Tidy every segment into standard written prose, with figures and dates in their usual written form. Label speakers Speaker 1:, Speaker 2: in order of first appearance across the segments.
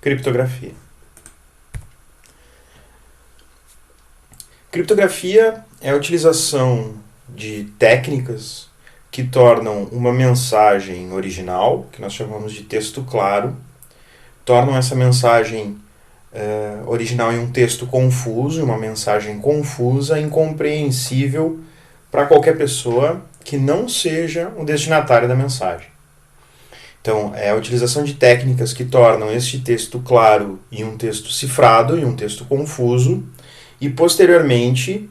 Speaker 1: Criptografia. Criptografia é a utilização de técnicas que tornam uma mensagem original, que nós chamamos de texto claro, tornam essa mensagem original em um texto confuso, uma mensagem confusa, incompreensível para qualquer pessoa que não seja o destinatário da mensagem. Então, é a utilização de técnicas que tornam este texto claro em um texto cifrado, em um texto confuso, e posteriormente,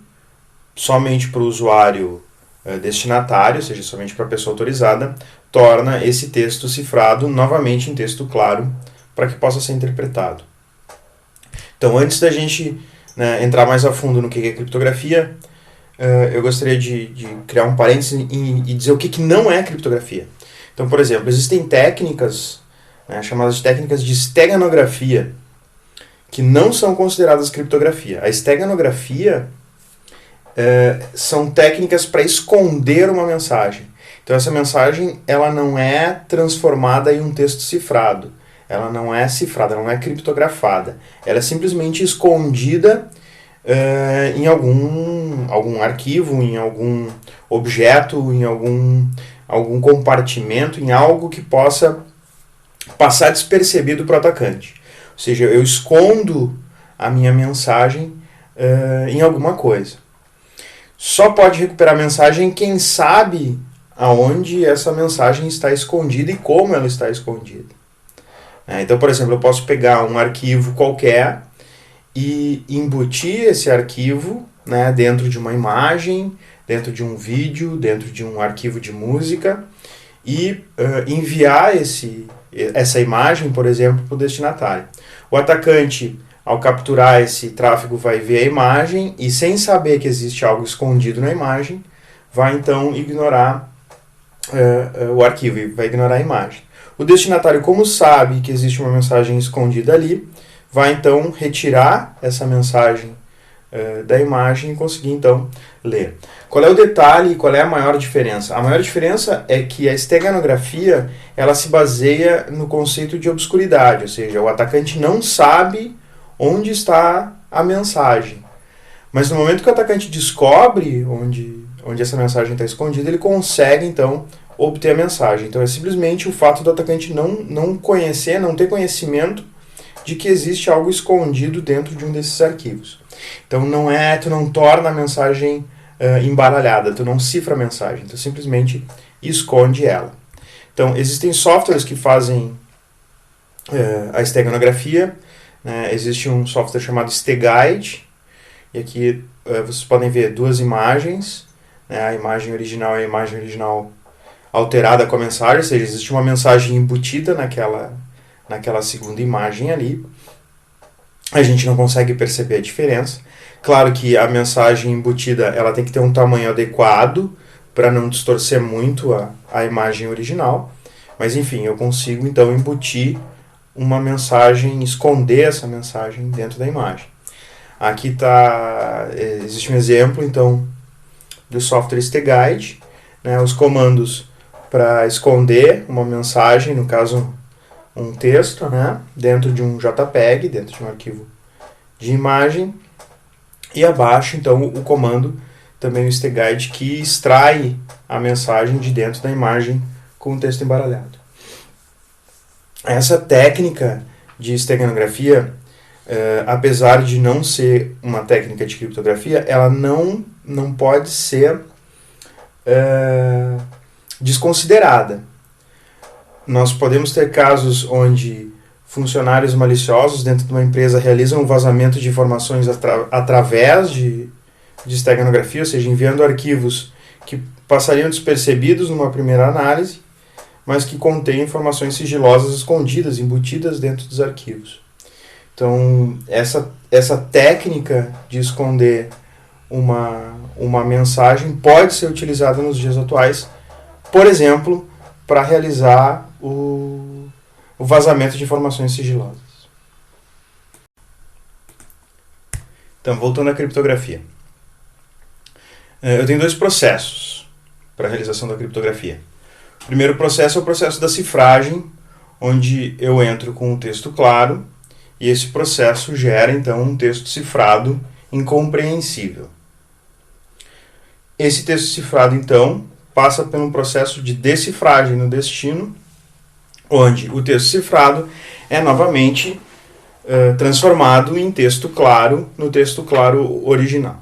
Speaker 1: somente para o usuário destinatário, ou seja, somente para a pessoa autorizada, torna esse texto cifrado novamente em texto claro para que possa ser interpretado. Então, antes da gente entrar mais a fundo no que é criptografia, eu gostaria de criar um parênteses e dizer o que não é criptografia. Então, por exemplo, existem técnicas chamadas de técnicas de steganografia que não são consideradas criptografia. A steganografia são técnicas para esconder uma mensagem. Então, essa mensagem ela não é transformada em um texto cifrado. Ela não é cifrada, ela não é criptografada. Ela é simplesmente escondida em algum arquivo, em algum objeto, em algum compartimento, em algo que possa passar despercebido para o atacante. Ou seja, eu escondo a minha mensagem em alguma coisa. Só pode recuperar a mensagem quem sabe aonde essa mensagem está escondida e como ela está escondida. Então, por exemplo, eu posso pegar um arquivo qualquer e embutir esse arquivo dentro de uma imagem, dentro de um vídeo, dentro de um arquivo de música e enviar essa imagem, por exemplo, para o destinatário. O atacante, ao capturar esse tráfego, vai ver a imagem e, sem saber que existe algo escondido na imagem, vai então ignorar o arquivo e vai ignorar a imagem. O destinatário, como sabe que existe uma mensagem escondida ali, vai então retirar essa mensagem da imagem e conseguir então ler. Qual é o detalhe e qual é a maior diferença? A maior diferença é que a steganografia ela se baseia no conceito de obscuridade, ou seja, o atacante não sabe onde está a mensagem. Mas no momento que o atacante descobre onde essa mensagem está escondida, ele consegue então obter a mensagem. Então é simplesmente o fato do atacante não conhecer, não ter conhecimento de que existe algo escondido dentro de um desses arquivos. Então tu não torna a mensagem embaralhada, tu não cifra a mensagem, tu simplesmente esconde ela. Então existem softwares que fazem a steganografia, existe um software chamado SteGuide, e aqui vocês podem ver duas imagens, a imagem original e a imagem original alterada com a mensagem, ou seja, existe uma mensagem embutida naquela segunda imagem ali. A gente não consegue perceber a diferença. Claro que a mensagem embutida ela tem que ter um tamanho adequado para não distorcer muito a imagem original. Mas enfim, eu consigo então embutir uma mensagem, esconder essa mensagem dentro da imagem. Aqui existe um exemplo então do software SteGuide, os comandos para esconder uma mensagem, no caso um texto, dentro de um JPEG, dentro de um arquivo de imagem, e abaixo então o comando, também o SteGuide, que extrai a mensagem de dentro da imagem com o texto embaralhado. Essa técnica de steganografia, apesar de não ser uma técnica de criptografia, ela não pode ser desconsiderada. Nós podemos ter casos onde funcionários maliciosos dentro de uma empresa realizam um vazamento de informações através de steganografia, ou seja, enviando arquivos que passariam despercebidos numa primeira análise, mas que contêm informações sigilosas escondidas, embutidas dentro dos arquivos. Então, essa técnica de esconder uma mensagem pode ser utilizada nos dias atuais, por exemplo, para realizar o vazamento de informações sigilosas. Então, voltando à criptografia. Eu tenho dois processos para a realização da criptografia. O primeiro processo é o processo da cifragem, onde eu entro com um texto claro e esse processo gera então um texto cifrado incompreensível. Esse texto cifrado então passa por um processo de decifragem no destino, onde o texto cifrado é novamente transformado em texto claro, no texto claro original.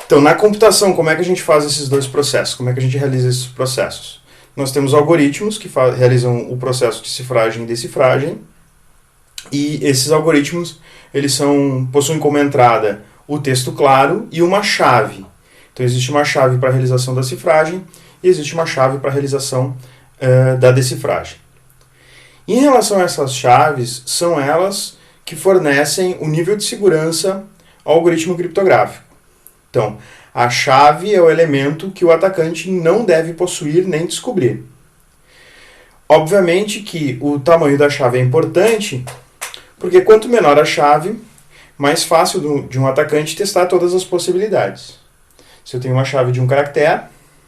Speaker 1: Então, na computação, como é que a gente faz esses dois processos? Como é que a gente realiza esses processos? Nós temos algoritmos que realizam o processo de cifragem e decifragem, e esses algoritmos eles possuem como entrada o texto claro e uma chave. Então, existe uma chave para a realização da cifragem e existe uma chave para a realização da decifragem. Em relação a essas chaves, são elas que fornecem o nível de segurança ao algoritmo criptográfico. Então, a chave é o elemento que o atacante não deve possuir nem descobrir. Obviamente que o tamanho da chave é importante, porque quanto menor a chave, mais fácil de um atacante testar todas as possibilidades. Se eu tenho uma chave de um caractere,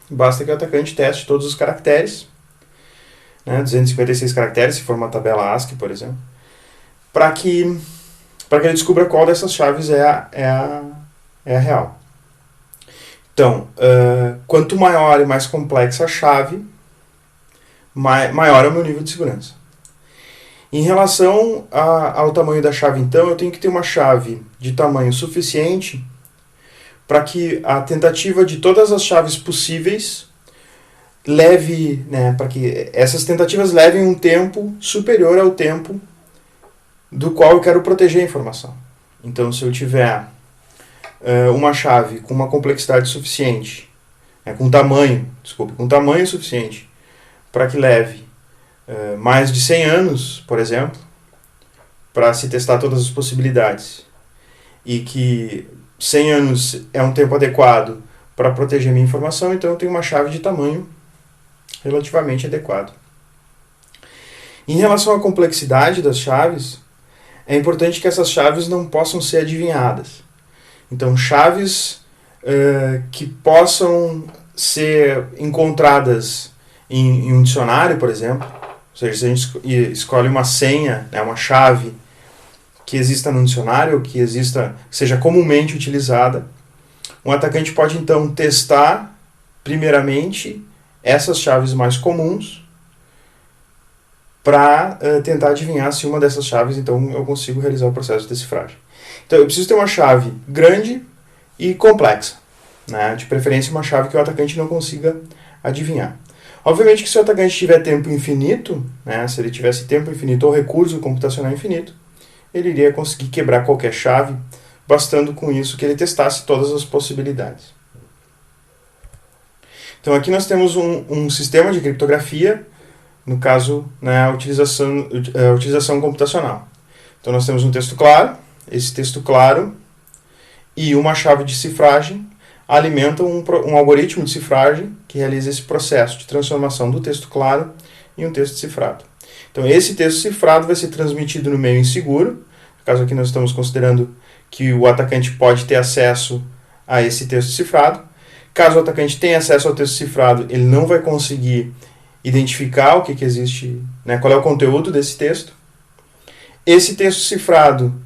Speaker 1: basta que o atacante teste todos os caracteres, 256 caracteres, se for uma tabela ASCII, por exemplo, para que ele descubra qual dessas chaves é a real. Então, quanto maior e mais complexa a chave, maior é o meu nível de segurança. Em relação ao tamanho da chave, então, eu tenho que ter uma chave de tamanho suficiente para que a tentativa de todas as chaves possíveis para que essas tentativas levem um tempo superior ao tempo do qual eu quero proteger a informação. Então, se eu tiver uma chave com uma complexidade suficiente, com tamanho suficiente para que leve mais de 100 anos, por exemplo, para se testar todas as possibilidades, e que 100 anos é um tempo adequado para proteger minha informação, então eu tenho uma chave de tamanho relativamente adequado. Em relação à complexidade das chaves, é importante que essas chaves não possam ser adivinhadas. Então, chaves que possam ser encontradas em um dicionário, por exemplo, ou seja, se a gente escolhe uma senha, uma chave que exista no dicionário, que seja comumente utilizada, um atacante pode então testar, primeiramente, essas chaves mais comuns para tentar adivinhar se uma dessas chaves, então, eu consigo realizar o processo de decifragem. Então, eu preciso ter uma chave grande e complexa, de preferência uma chave que o atacante não consiga adivinhar. Obviamente que se o atacante tiver tempo infinito, se ele tivesse tempo infinito ou recurso computacional infinito, ele iria conseguir quebrar qualquer chave, bastando com isso que ele testasse todas as possibilidades. Então aqui nós temos um sistema de criptografia, no caso, a utilização computacional. Então nós temos um texto claro, esse texto claro e uma chave de cifragem alimentam um algoritmo de cifragem que realiza esse processo de transformação do texto claro em um texto cifrado. Então esse texto cifrado vai ser transmitido no meio inseguro. No caso aqui nós estamos considerando que o atacante pode ter acesso a esse texto cifrado. Caso o atacante tenha acesso ao texto cifrado, ele não vai conseguir identificar o que existe, qual é o conteúdo desse texto. Esse texto cifrado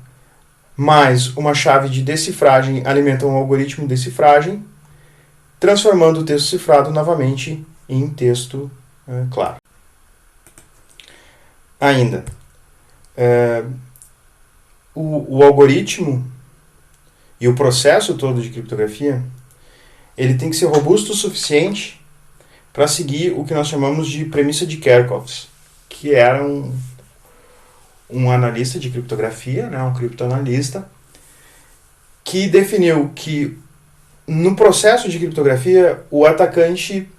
Speaker 1: mais uma chave de decifragem alimentam um algoritmo de decifragem, transformando o texto cifrado novamente em texto claro. Ainda, o algoritmo e o processo todo de criptografia, ele tem que ser robusto o suficiente para seguir o que nós chamamos de premissa de Kerckhoffs, que era um analista de criptografia, um criptoanalista, que definiu que no processo de criptografia o atacante,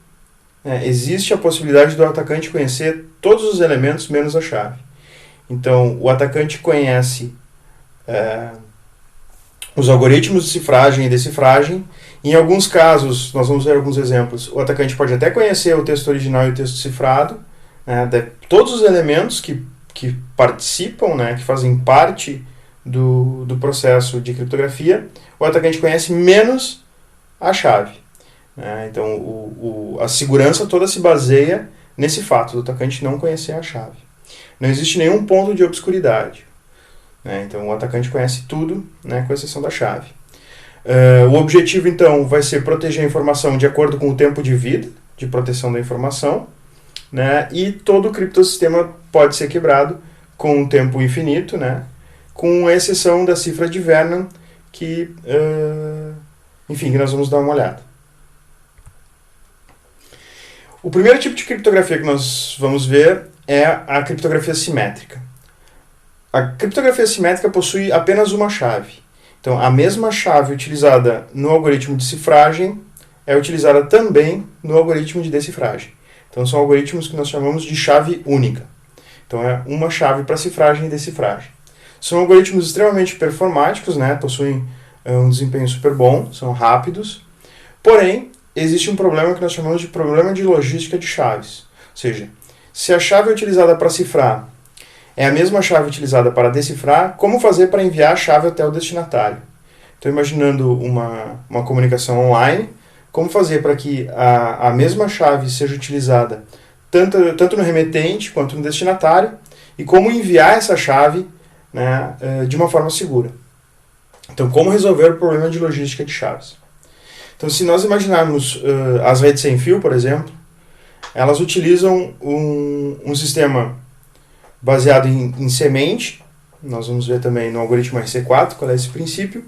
Speaker 1: existe a possibilidade do atacante conhecer todos os elementos menos a chave. Então o atacante conhece os algoritmos de cifragem e decifragem. Em alguns casos, nós vamos ver alguns exemplos, o atacante pode até conhecer o texto original e o texto cifrado, todos os elementos que participam, que fazem parte do processo de criptografia, o atacante conhece menos a chave. Então, a segurança toda se baseia nesse fato do atacante não conhecer a chave. Não existe nenhum ponto de obscuridade, né? Então o atacante conhece tudo, né, com exceção da chave. O objetivo então vai ser proteger a informação de acordo com o tempo de vida de proteção da informação, né? E todo o criptossistema pode ser quebrado com um tempo infinito, né? Com exceção da cifra de Vernon, que, enfim, que nós vamos dar uma olhada. O primeiro tipo de criptografia que nós vamos ver é a criptografia simétrica. A criptografia simétrica possui apenas uma chave. Então, a mesma chave utilizada no algoritmo de cifragem é utilizada também no algoritmo de decifragem. Então, são algoritmos que nós chamamos de chave única. Então, é uma chave para cifragem e decifragem. São algoritmos extremamente performáticos, né? Possuem um desempenho super bom, são rápidos. Porém, existe um problema que nós chamamos de problema de logística de chaves. Ou seja, se a chave utilizada para cifrar é a mesma chave utilizada para decifrar, como fazer para enviar a chave até o destinatário? Então, imaginando uma comunicação online, como fazer para que a mesma chave seja utilizada tanto no remetente quanto no destinatário, e como enviar essa chave, né, de uma forma segura. Então, como resolver o problema de logística de chaves? Então, se nós imaginarmos as redes sem fio, por exemplo, elas utilizam um sistema baseado em semente. Nós vamos ver também no algoritmo RC4 qual é esse princípio.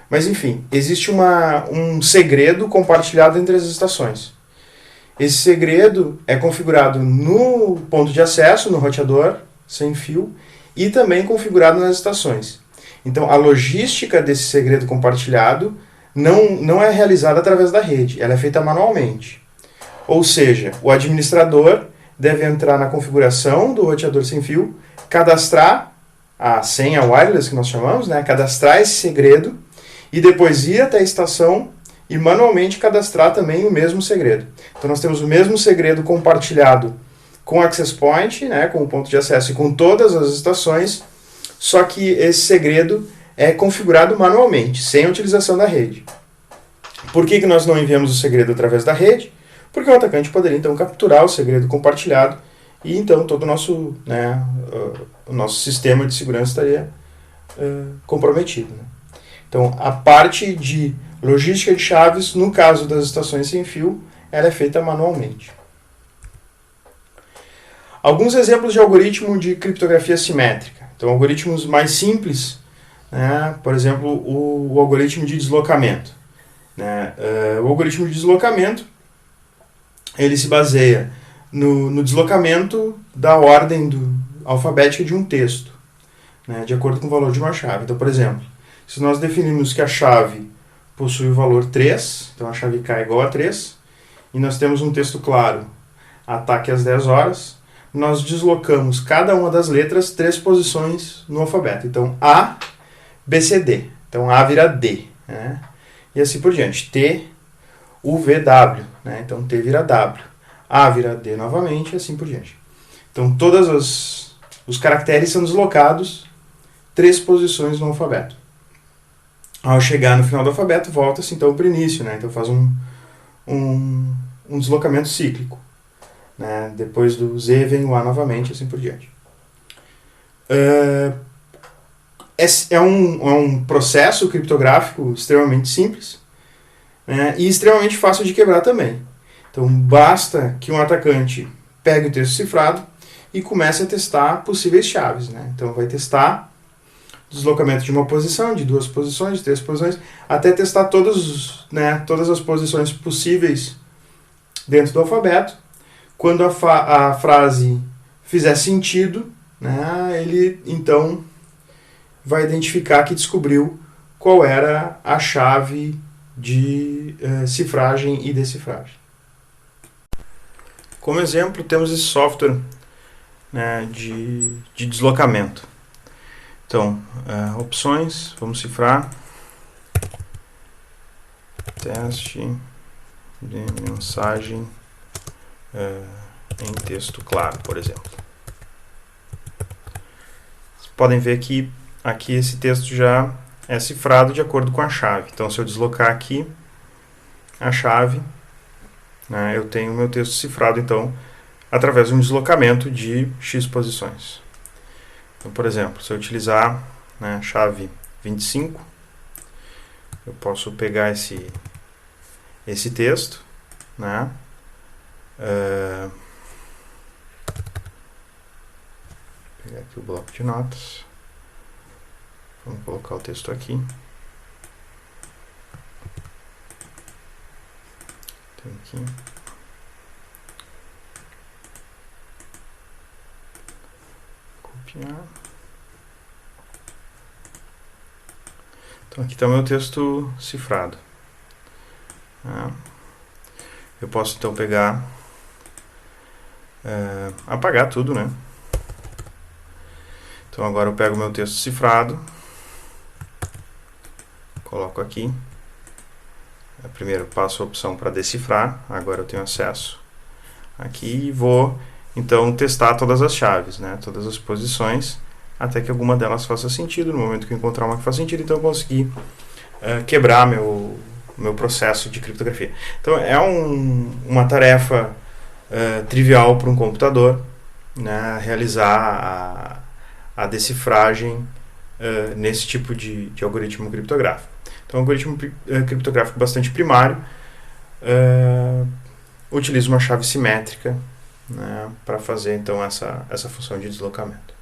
Speaker 1: Mas, enfim, existe um segredo compartilhado entre as estações. Esse segredo é configurado no ponto de acesso, no roteador sem fio, e também configurado nas estações. Então, a logística desse segredo compartilhado não é realizada através da rede, ela é feita manualmente. Ou seja, o administrador deve entrar na configuração do roteador sem fio, cadastrar a senha wireless, que nós chamamos, né? Cadastrar esse segredo, e depois ir até a estação e manualmente cadastrar também o mesmo segredo. Então nós temos o mesmo segredo compartilhado com o access point, né, com o ponto de acesso e com todas as estações, só que esse segredo é configurado manualmente, sem a utilização da rede. Por que nós não enviamos o segredo através da rede? Porque o atacante poderia então capturar o segredo compartilhado e então todo o nosso, né, o nosso sistema de segurança estaria comprometido, né? Então, a parte de logística de chaves, no caso das estações sem fio, ela é feita manualmente. Alguns exemplos de algoritmo de criptografia simétrica. Então, algoritmos mais simples, né? Por exemplo, o algoritmo de deslocamento, né? O algoritmo de deslocamento, ele se baseia no deslocamento da ordem alfabética de um texto, né? De acordo com o valor de uma chave. Então, por exemplo, se nós definirmos que a chave possui o valor 3, então a chave K é igual a 3, e nós temos um texto claro, ataque às 10 horas, nós deslocamos cada uma das letras 3 posições no alfabeto. Então, A, B, C, D. Então, A vira D, né? E assim por diante. T, U, V, W, né? Então, T vira W. A vira D novamente, e assim por diante. Então, todos os caracteres são deslocados 3 posições no alfabeto. Ao chegar no final do alfabeto, volta-se então para o início, né? Então faz um deslocamento cíclico, né? Depois do Z vem o A novamente, assim por diante. É um processo criptográfico extremamente simples, né? E extremamente fácil de quebrar também. Então basta que um atacante pegue o texto cifrado e comece a testar possíveis chaves, né? Então vai testar deslocamento de uma posição, de 2 posições, de 3 posições, até testar todas as posições possíveis dentro do alfabeto. Quando a frase fizer sentido, né, ele então vai identificar que descobriu qual era a chave de cifragem e decifragem. Como exemplo, temos esse software, né, de deslocamento. Então, opções, vamos cifrar, teste de mensagem em texto claro, por exemplo. Vocês podem ver que aqui esse texto já é cifrado de acordo com a chave. Então, se eu deslocar aqui a chave, né, eu tenho o meu texto cifrado, então, através de um deslocamento de X posições. Então, por exemplo, se eu utilizar, né, a chave 25, eu posso pegar esse texto, né, pegar aqui o bloco de notas, vamos colocar o texto aqui. Tem aqui. Copiar. Então aqui está o meu texto cifrado. Eu posso então pegar, apagar tudo, né? Então agora eu pego o meu texto cifrado, coloco aqui. Primeiro passo a opção para decifrar, agora eu tenho acesso aqui e vou então testar todas as chaves, né? Todas as posições, até que alguma delas faça sentido. No momento que eu encontrar uma que faz sentido, então eu consegui quebrar meu processo de criptografia. Então é uma tarefa trivial para um computador, né, realizar a decifragem nesse tipo de algoritmo criptográfico. Então, um algoritmo criptográfico bastante primário utiliza uma chave simétrica, né, para fazer então essa função de deslocamento.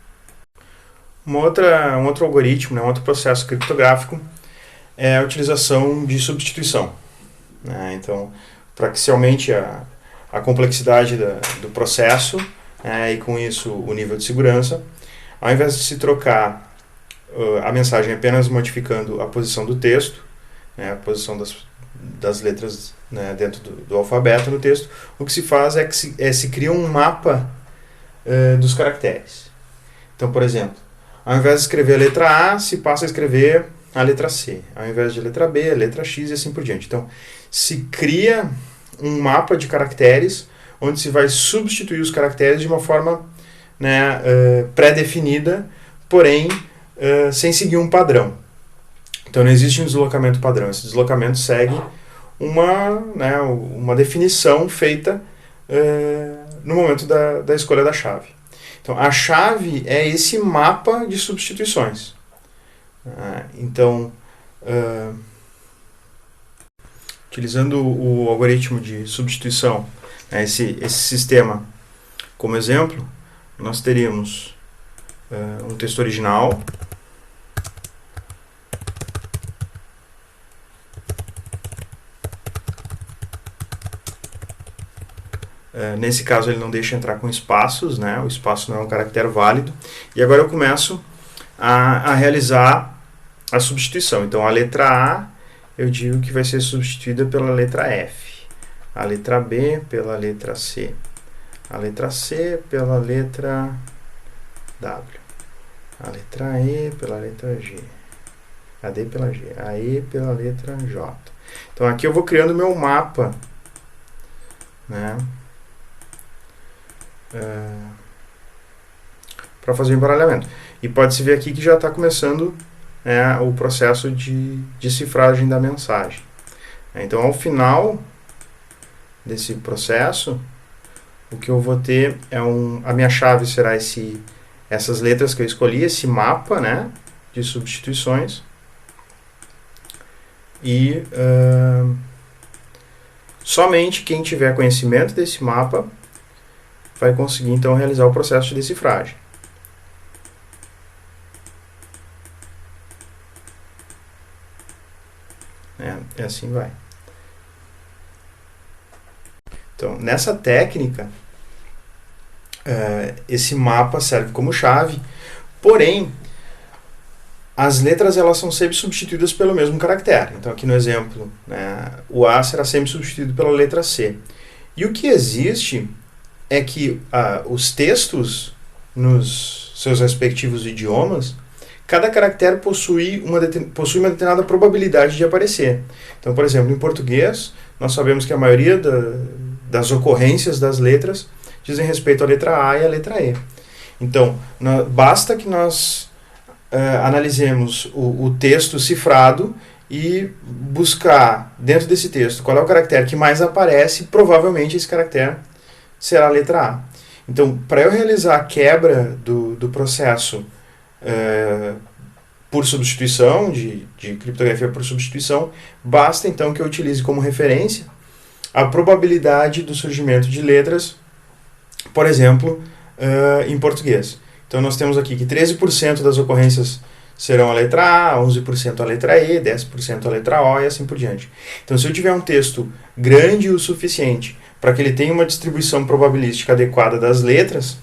Speaker 1: Um outro algoritmo, né, um outro processo criptográfico é a utilização de substituição, né? Então, para que se aumente a complexidade do processo, e com isso o nível de segurança, ao invés de se trocar a mensagem apenas modificando a posição do texto, né, a posição das letras, né, dentro do alfabeto no texto, o que se faz é que se cria um mapa dos caracteres. Então, por exemplo, ao invés de escrever a letra A, se passa a escrever a letra C. Ao invés de letra B, a letra X e assim por diante. Então, se cria um mapa de caracteres onde se vai substituir os caracteres de uma forma, né, pré-definida, porém sem seguir um padrão. Então não existe um deslocamento padrão. Esse deslocamento segue uma definição feita no momento da escolha da chave. Então a chave é esse mapa de substituições. Então, utilizando o algoritmo de substituição, esse sistema como exemplo, nós teríamos um texto original, nesse caso ele não deixa entrar com espaços, né? O espaço não é um caractere válido, e agora eu começo a realizar a substituição. Então a letra A eu digo que vai ser substituída pela letra F, a letra B pela letra C, a letra C pela letra W, a letra E pela letra G, a D pela G, a E pela letra J. Então aqui eu vou criando meu mapa, né, para fazer o embaralhamento. E pode-se ver aqui que já está começando o processo de cifragem da mensagem. Então, ao final desse processo, o que eu vou ter a minha chave será essas letras que eu escolhi, esse mapa, né, de substituições. E somente quem tiver conhecimento desse mapa vai conseguir então realizar o processo de decifragem. E assim vai. Então, nessa técnica, esse mapa serve como chave, porém, as letras elas são sempre substituídas pelo mesmo caractere. Então, aqui no exemplo, né, o A será sempre substituído pela letra C. E o que existe é que os textos, nos seus respectivos idiomas, cada caractere possui uma determinada probabilidade de aparecer. Então, por exemplo, em português, nós sabemos que a maioria das ocorrências das letras dizem respeito à letra A e à letra E. Então, basta que nós analisemos o texto cifrado e buscar dentro desse texto qual é o caractere que mais aparece, provavelmente esse caractere será a letra A. Então, para eu realizar a quebra do processo por substituição, de criptografia por substituição, basta então que eu utilize como referência a probabilidade do surgimento de letras, por exemplo, em português. Então nós temos aqui que 13% das ocorrências serão a letra A, 11% a letra E, 10% a letra O e assim por diante. Então se eu tiver um texto grande o suficiente para que ele tenha uma distribuição probabilística adequada das letras,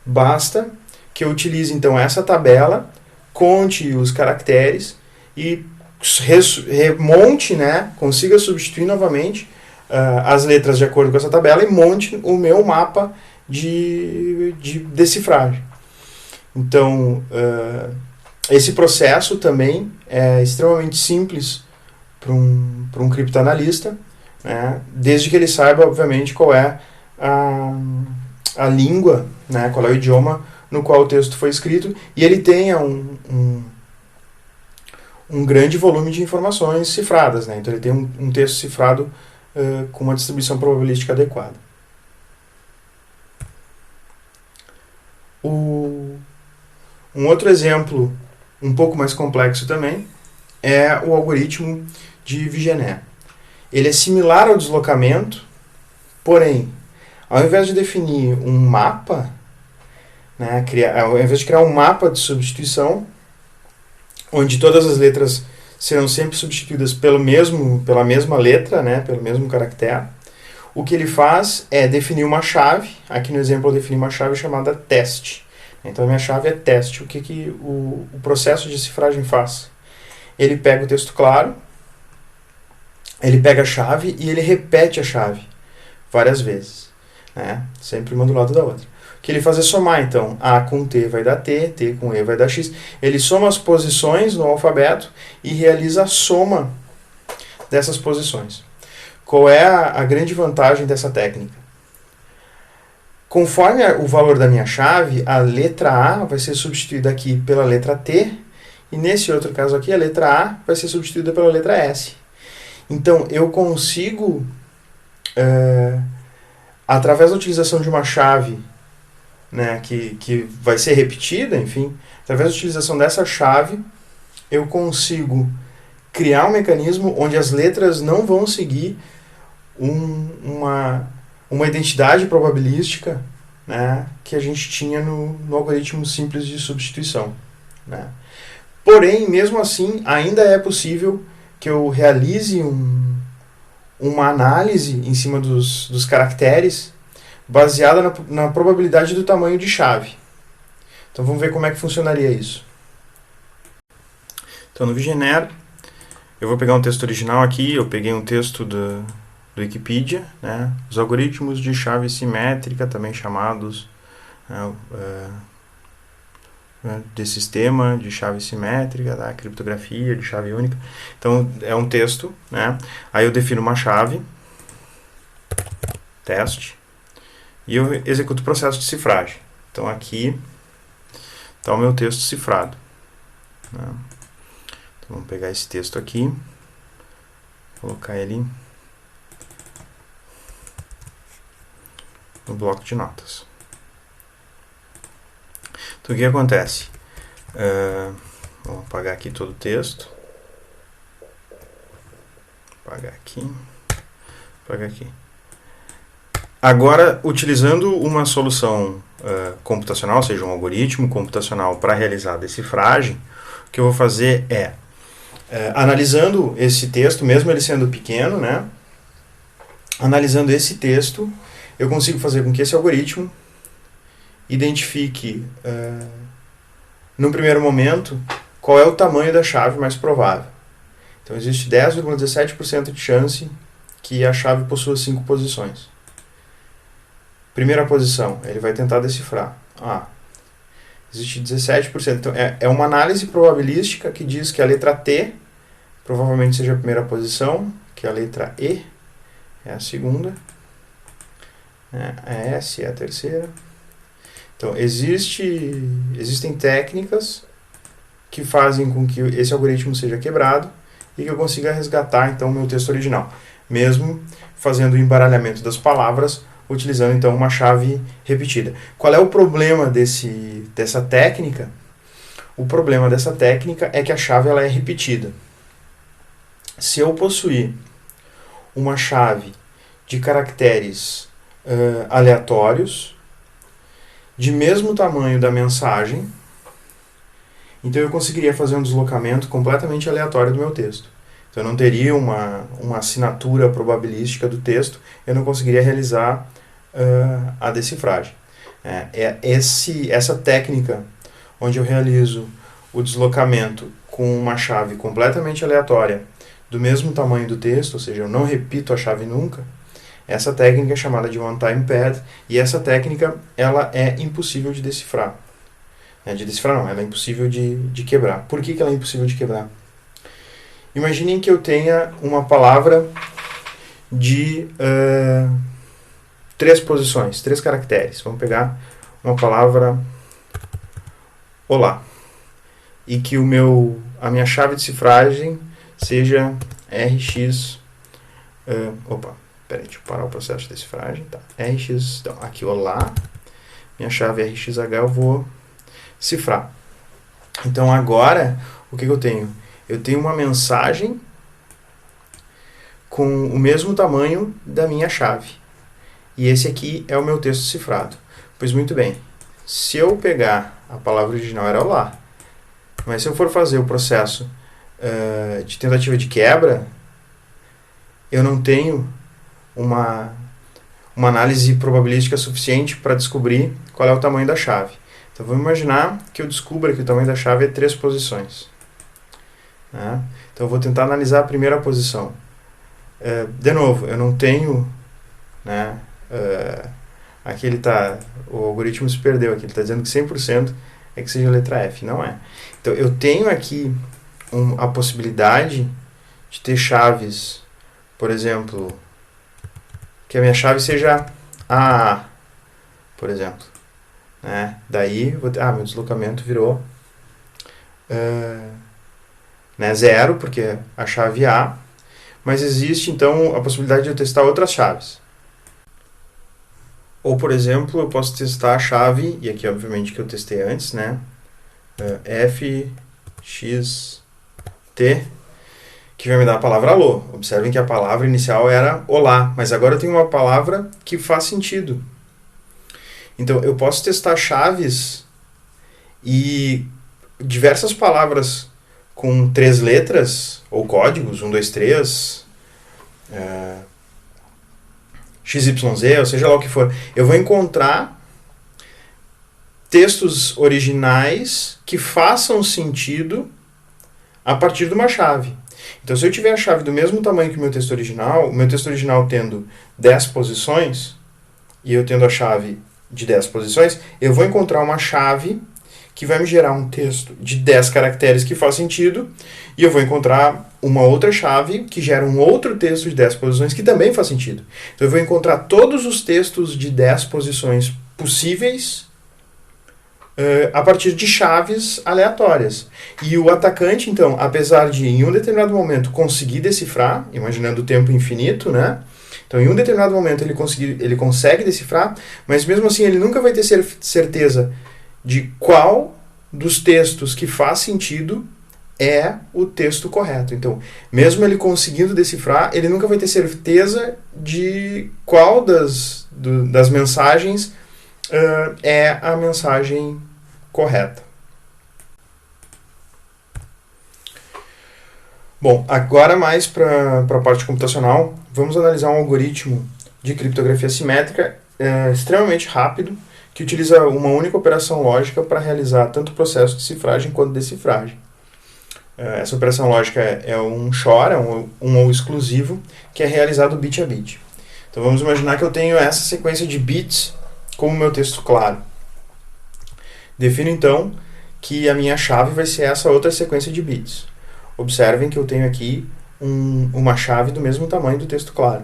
Speaker 1: basta que eu utilize então essa tabela, conte os caracteres e remonte, né, consiga substituir novamente as letras de acordo com essa tabela e monte o meu mapa de decifragem. Então, esse processo também é extremamente simples para um criptoanalista, né, desde que ele saiba, obviamente, qual é a língua, né, qual é o idioma no qual o texto foi escrito, e ele tenha um grande volume de informações cifradas, né? Então ele tem um texto cifrado com uma distribuição probabilística adequada. Um outro exemplo um pouco mais complexo também é o algoritmo de Vigenère. Ele é similar ao deslocamento, porém, ao invés de definir um mapa, né, ao invés de criar um mapa de substituição, onde todas as letras serão sempre substituídas pela mesma letra, né, pelo mesmo caractere, o que ele faz é definir uma chave. Aqui no exemplo eu defini uma chave chamada teste. Então a minha chave é teste. O que o processo de cifragem faz? Ele pega o texto claro, ele pega a chave e ele repete a chave várias vezes, né, sempre uma do lado da outra. O que ele faz é somar, então, A com T vai dar T, T com E vai dar X. Ele soma as posições no alfabeto e realiza a soma dessas posições. Qual é a grande vantagem dessa técnica? Conforme o valor da minha chave, a letra A vai ser substituída aqui pela letra T, e nesse outro caso aqui, a letra A vai ser substituída pela letra S. Então, eu consigo, através da utilização de uma chave, né, que vai ser repetida, enfim, através da utilização dessa chave, eu consigo criar um mecanismo onde as letras não vão seguir uma identidade probabilística, né, que a gente tinha no algoritmo simples de substituição, né. Porém, mesmo assim, ainda é possível que eu realize uma análise em cima dos caracteres baseada na probabilidade do tamanho de chave. Então vamos ver como é que funcionaria isso. Então no Vigenère, eu vou pegar um texto original aqui, eu peguei um texto do Wikipedia, né? Os algoritmos de chave simétrica, também chamados de sistema de chave simétrica, da criptografia de chave única. Então é um texto, né? Aí eu defino uma chave, teste, e eu executo o processo de cifragem. Então aqui está o meu texto cifrado, né? Então vamos pegar esse texto aqui, colocar ele no bloco de notas. Então o que acontece? Vamos apagar aqui todo o texto. Apagar aqui. Apagar aqui. Agora, utilizando uma solução computacional, ou seja, um algoritmo computacional para realizar a decifragem, o que eu vou fazer é, analisando esse texto, mesmo ele sendo pequeno, né, analisando esse texto, eu consigo fazer com que esse algoritmo identifique, no primeiro momento, qual é o tamanho da chave mais provável. Então, existe 10,17% de chance que a chave possua 5 posições. Primeira posição, ele vai tentar decifrar. Existe 17%. Então, é uma análise probabilística que diz que a letra T provavelmente seja a primeira posição, que a letra E é a segunda, a S é a terceira. Então, existem técnicas que fazem com que esse algoritmo seja quebrado e que eu consiga resgatar, então, o meu texto original, mesmo fazendo o embaralhamento das palavras, utilizando então uma chave repetida. Qual é o problema dessa técnica? O problema dessa técnica é que a chave ela é repetida. Se eu possuir uma chave de caracteres aleatórios, de mesmo tamanho da mensagem, então eu conseguiria fazer um deslocamento completamente aleatório do meu texto. Então eu não teria uma assinatura probabilística do texto, eu não conseguiria realizar a decifragem. Essa técnica onde eu realizo o deslocamento com uma chave completamente aleatória do mesmo tamanho do texto, ou seja, eu não repito a chave nunca, essa técnica é chamada de one-time pad, e essa técnica ela é impossível de decifrar. De decifrar não, ela é impossível de quebrar. Por que ela é impossível de quebrar? Imaginem que eu tenha uma palavra de 3 posições, 3 caracteres. Vamos pegar uma palavra olá. E que a minha chave de cifragem seja RX... deixa eu parar o processo de decifragem. Tá. RX, então, aqui olá. Minha chave RXH eu vou cifrar. Então agora, o que eu tenho? Eu tenho uma mensagem com o mesmo tamanho da minha chave. E esse aqui é o meu texto cifrado. Pois muito bem, se eu pegar a palavra original era olá, mas se eu for fazer o processo de tentativa de quebra, eu não tenho uma análise probabilística suficiente para descobrir qual é o tamanho da chave. Então vamos imaginar que eu descubra que o tamanho da chave é 3 posições. Né? Então eu vou tentar analisar a primeira posição. De novo, eu não tenho... Né, aqui o algoritmo se perdeu, aqui ele está dizendo que 100% é que seja a letra F, não é. Então eu tenho aqui a possibilidade de ter chaves, por exemplo, que a minha chave seja AA, por exemplo. Né? Daí, meu deslocamento virou 0, porque a chave A, mas existe então a possibilidade de eu testar outras chaves. Ou, por exemplo, eu posso testar a chave, e aqui obviamente que eu testei antes, né? F, X, T, que vai me dar a palavra alô. Observem que a palavra inicial era olá, mas agora eu tenho uma palavra que faz sentido. Então, eu posso testar chaves e diversas palavras com 3 letras, ou códigos, 1, 2, 3, XYZ, ou seja lá o que for. Eu vou encontrar textos originais que façam sentido a partir de uma chave. Então, se eu tiver a chave do mesmo tamanho que o meu texto original tendo 10 posições, e eu tendo a chave de 10 posições, eu vou encontrar uma chave que vai me gerar um texto de 10 caracteres que faz sentido, e eu vou encontrar uma outra chave que gera um outro texto de 10 posições que também faz sentido. Então eu vou encontrar todos os textos de 10 posições possíveis a partir de chaves aleatórias. E o atacante, então, apesar de em um determinado momento conseguir decifrar, imaginando o tempo infinito, né? Então, em um determinado momento ele consegue decifrar, mas mesmo assim ele nunca vai ter certeza de qual dos textos que faz sentido é o texto correto. Então, mesmo ele conseguindo decifrar, ele nunca vai ter certeza de qual das mensagens é a mensagem correta. Bom, agora mais para a parte computacional, vamos analisar um algoritmo de criptografia simétrica extremamente rápido, que utiliza uma única operação lógica para realizar tanto o processo de cifragem quanto decifragem. Essa operação lógica é um XOR, um ou exclusivo, que é realizado bit a bit. Então vamos imaginar que eu tenho essa sequência de bits como meu texto claro. Defino então que a minha chave vai ser essa outra sequência de bits. Observem que eu tenho aqui uma chave do mesmo tamanho do texto claro.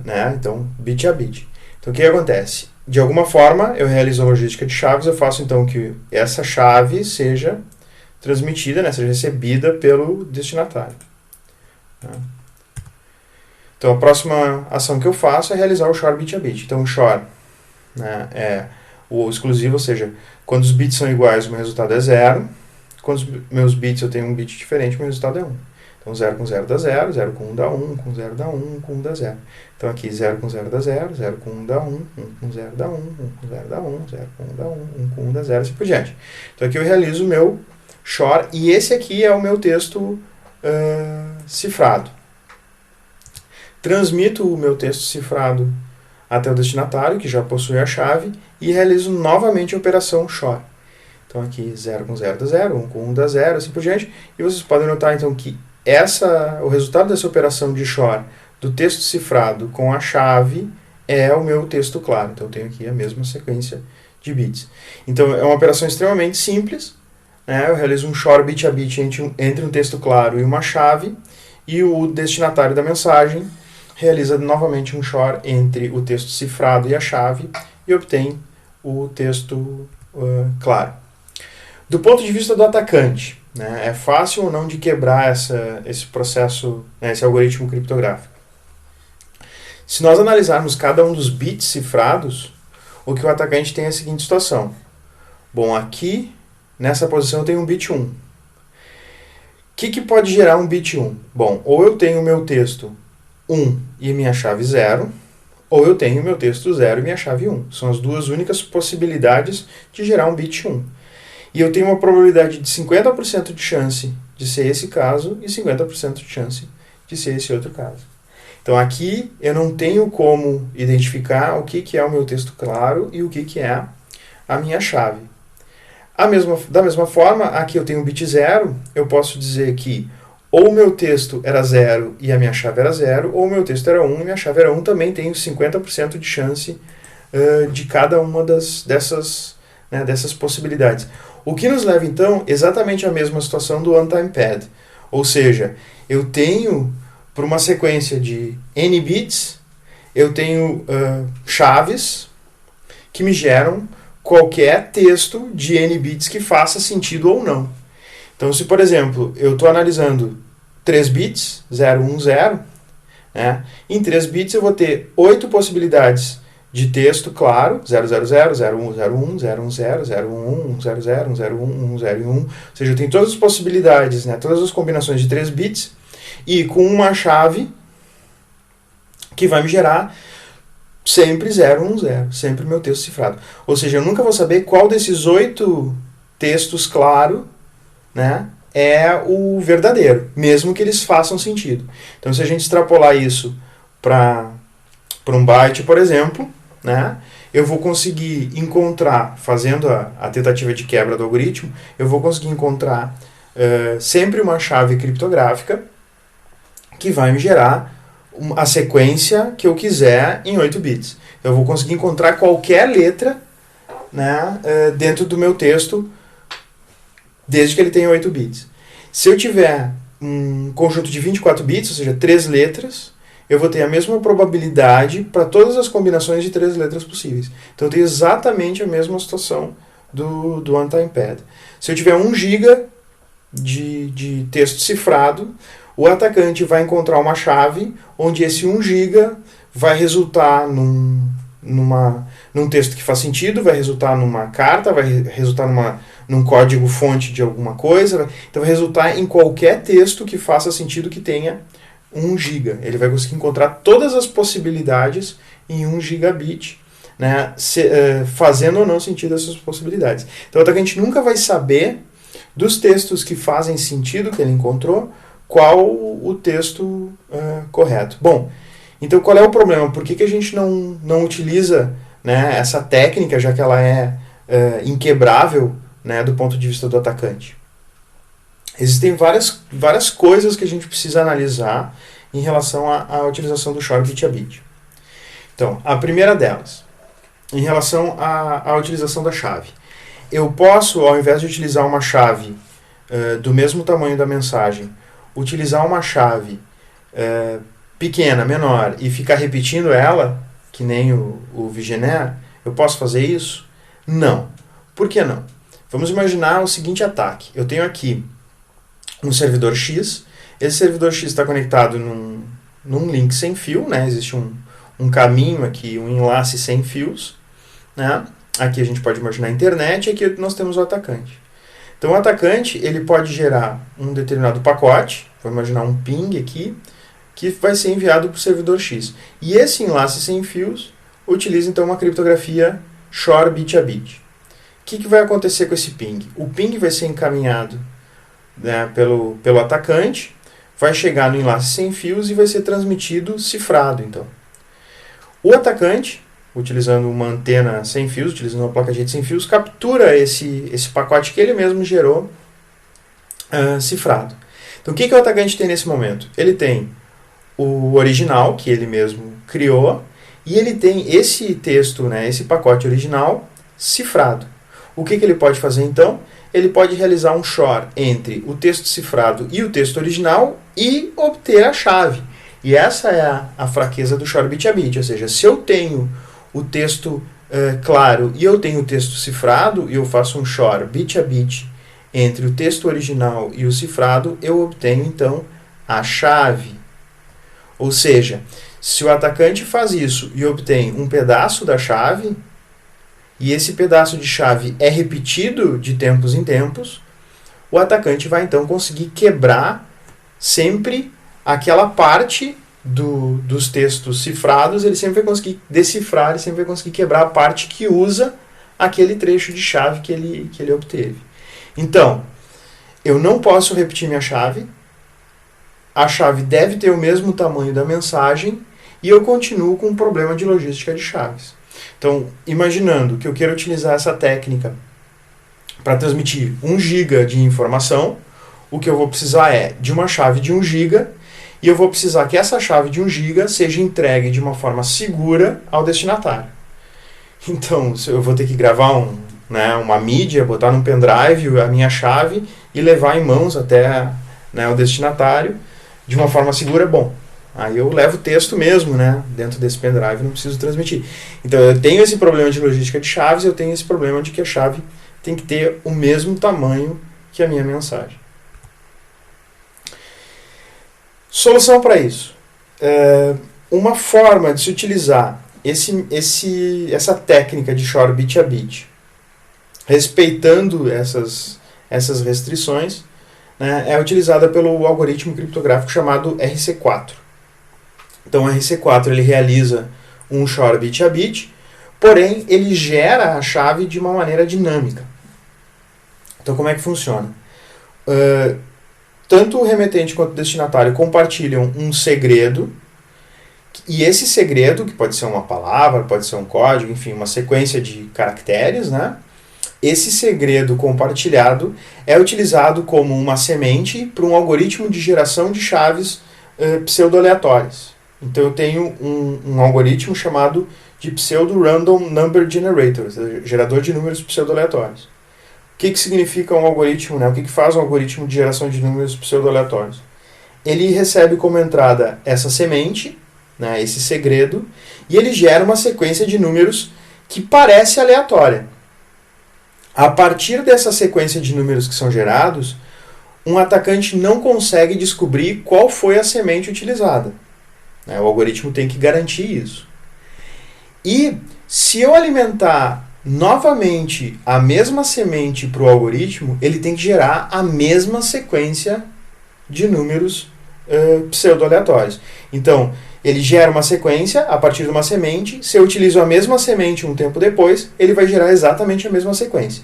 Speaker 1: Né? Então, bit a bit. Então, o que acontece? De alguma forma, eu realizo a logística de chaves, eu faço então que essa chave seja transmitida, né, seja recebida pelo destinatário. Né? Então, a próxima ação que eu faço é realizar o XOR bit a bit. Então, o XOR, né, é o exclusivo, ou seja, quando os bits são iguais, o meu resultado é 0. Quando os meus bits eu tenho um bit diferente, o meu resultado é 1. Então 0 com 0 dá 0, 0 com 1 dá 1, com 0 dá 1, com 1 dá 0. Então aqui 0 com 0 dá 0, 0 com 1 dá 1, 1 com 0 dá 1, 1 com 0 dá 1, 0 com 1 dá 1, 1 com 1 dá 0, assim por diante. Então aqui eu realizo o meu XOR e esse aqui é o meu texto cifrado. Transmito o meu texto cifrado até o destinatário, que já possui a chave, e realizo novamente a operação XOR. Então aqui 0 com 0 dá 0, 1 com 1 dá 0, assim por diante. E vocês podem notar então que o resultado dessa operação de XOR do texto cifrado com a chave é o meu texto claro. Então eu tenho aqui a mesma sequência de bits. Então é uma operação extremamente simples, né? Eu realizo um XOR bit a bit entre um texto claro e uma chave, e o destinatário da mensagem realiza novamente um XOR entre o texto cifrado e a chave e obtém o texto claro. Do ponto de vista do atacante, né, é fácil ou não de quebrar esse processo, né, esse algoritmo criptográfico? Se nós analisarmos cada um dos bits cifrados, o que o atacante tem é a seguinte situação. Bom, aqui, nessa posição, eu tenho um bit 1. O que pode gerar um bit 1? Bom, ou eu tenho o meu texto 1 e minha chave 0, ou eu tenho o meu texto 0 e minha chave 1. São as duas únicas possibilidades de gerar um bit 1. E eu tenho uma probabilidade de 50% de chance de ser esse caso e 50% de chance de ser esse outro caso. Então aqui eu não tenho como identificar o que é o meu texto claro e o que é a minha chave. Da mesma forma, aqui eu tenho o bit 0, eu posso dizer que ou o meu texto era 0 e a minha chave era 0, ou o meu texto era 1 e minha chave era 1, também tenho 50% de chance de cada uma dessas possibilidades. O que nos leva, então, exatamente à mesma situação do one-time pad. Ou seja, eu tenho, por uma sequência de n bits, eu tenho chaves que me geram qualquer texto de n bits que faça sentido ou não. Então, se, por exemplo, eu estou analisando 3 bits, 0, 1, 0, né, em 3 bits eu vou ter 8 possibilidades de texto claro, 000, 0101, 010, 011, 100, 100, 101, 101. Ou seja, eu tenho todas as possibilidades, né, todas as combinações de 3 bits, e com uma chave que vai me gerar sempre 010, sempre o meu texto cifrado. Ou seja, eu nunca vou saber qual desses 8 textos claro, né, é o verdadeiro, mesmo que eles façam sentido. Então, se a gente extrapolar isso para um byte, por exemplo, né, eu vou conseguir encontrar, fazendo a tentativa de quebra do algoritmo, eu vou conseguir encontrar sempre uma chave criptográfica que vai me gerar a sequência que eu quiser em 8 bits. Eu vou conseguir encontrar qualquer letra, né, dentro do meu texto, desde que ele tenha 8 bits. Se eu tiver um conjunto de 24 bits, ou seja, 3 letras, eu vou ter a mesma probabilidade para todas as combinações de 3 letras possíveis. Então eu tenho exatamente a mesma situação do one-time pad. Se eu tiver 1 GB de texto cifrado, o atacante vai encontrar uma chave onde esse 1 GB vai resultar num texto que faz sentido, vai resultar numa carta, vai resultar num código-fonte de alguma coisa, então vai resultar em qualquer texto que faça sentido que tenha 1 GB. Ele vai conseguir encontrar todas as possibilidades em 1 gigabit, né, fazendo ou não sentido essas possibilidades. Então o atacante nunca vai saber dos textos que fazem sentido que ele encontrou, qual o texto correto. Bom, então qual é o problema? Por que a gente não utiliza, né, essa técnica, já que ela é inquebrável, né, do ponto de vista do atacante? Existem várias coisas que a gente precisa analisar em relação à utilização do XOR bit a bit. Então, a primeira delas, em relação à utilização da chave. Eu posso, ao invés de utilizar uma chave do mesmo tamanho da mensagem, utilizar uma chave pequena, menor, e ficar repetindo ela, que nem o Vigenère. Eu posso fazer isso? Não. Por que não? Vamos imaginar o seguinte ataque. Eu tenho aqui um servidor X. Esse servidor X está conectado num link sem fio, né? Existe um caminho aqui, um enlace sem fios, né? Aqui a gente pode imaginar a internet e aqui nós temos o atacante. Então o atacante ele pode gerar um determinado pacote, vou imaginar um ping aqui, que vai ser enviado para o servidor X. E esse enlace sem fios utiliza então uma criptografia Shor bit a bit. O que vai acontecer com esse ping? O ping vai ser encaminhado, né, pelo atacante, vai chegar no enlace sem fios e vai ser transmitido cifrado. Então, o atacante, utilizando uma antena sem fios, utilizando uma placa de rede sem fios, captura esse pacote que ele mesmo gerou cifrado. Então, o que o atacante tem nesse momento? Ele tem o original, que ele mesmo criou, e ele tem esse texto, né, esse pacote original, cifrado. O que ele pode fazer, então? Ele pode realizar um Shor entre o texto cifrado e o texto original e obter a chave. E essa é a fraqueza do Shor bit a bit, ou seja, se eu tenho o texto claro e eu tenho o texto cifrado, e eu faço um Shor bit a bit entre o texto original e o cifrado, eu obtenho, então, a chave. Ou seja, se o atacante faz isso e obtém um pedaço da chave, e esse pedaço de chave é repetido de tempos em tempos, o atacante vai então conseguir quebrar sempre aquela parte dos textos cifrados, ele sempre vai conseguir decifrar, ele sempre vai conseguir quebrar a parte que usa aquele trecho de chave que ele obteve. Então, eu não posso repetir minha chave, a chave deve ter o mesmo tamanho da mensagem e eu continuo com um problema de logística de chaves. Então, imaginando que eu quero utilizar essa técnica para transmitir 1 GB de informação, o que eu vou precisar é de uma chave de 1 GB e eu vou precisar que essa chave de 1 GB seja entregue de uma forma segura ao destinatário. Então, eu vou ter que gravar uma mídia, botar num pendrive a minha chave e levar em mãos até, né, o destinatário de uma forma segura. Bom, aí eu levo o texto mesmo, né, dentro desse pendrive, não preciso transmitir. Então eu tenho esse problema de logística de chaves, eu tenho esse problema de que a chave tem que ter o mesmo tamanho que a minha mensagem. Solução para isso. Uma forma de se utilizar essa técnica de Shor bit a bit, respeitando essas restrições, né, é utilizada pelo algoritmo criptográfico chamado RC4. Então o RC4 ele realiza um Shor bit a bit, porém ele gera a chave de uma maneira dinâmica. Então como é que funciona? Tanto o remetente quanto o destinatário compartilham um segredo, e esse segredo, que pode ser uma palavra, pode ser um código, enfim, uma sequência de caracteres, né? Esse segredo compartilhado é utilizado como uma semente para um algoritmo de geração de chaves pseudo-aleatórias. Então eu tenho um algoritmo chamado de Pseudo-Random Number Generator, ou seja, gerador de números pseudo-aleatórios. O que significa um algoritmo, né? O que faz um algoritmo de geração de números pseudo-aleatórios? Ele recebe como entrada essa semente, né, esse segredo, e ele gera uma sequência de números que parece aleatória. A partir dessa sequência de números que são gerados, um atacante não consegue descobrir qual foi a semente utilizada. O algoritmo tem que garantir isso. E se eu alimentar novamente a mesma semente para o algoritmo, ele tem que gerar a mesma sequência de números pseudo-aleatórios. Então, ele gera uma sequência a partir de uma semente. Se eu utilizo a mesma semente um tempo depois, ele vai gerar exatamente a mesma sequência.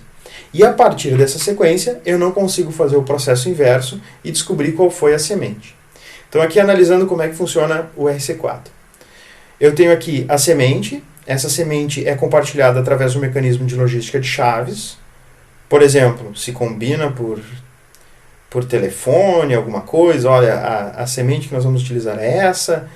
Speaker 1: E a partir dessa sequência, eu não consigo fazer o processo inverso e descobrir qual foi a semente. Então, aqui analisando como é que funciona o RC4. Eu tenho aqui a semente. Essa semente é compartilhada através do mecanismo de logística de chaves. Por exemplo, se combina por telefone, alguma coisa. Olha, a semente que nós vamos utilizar é essa.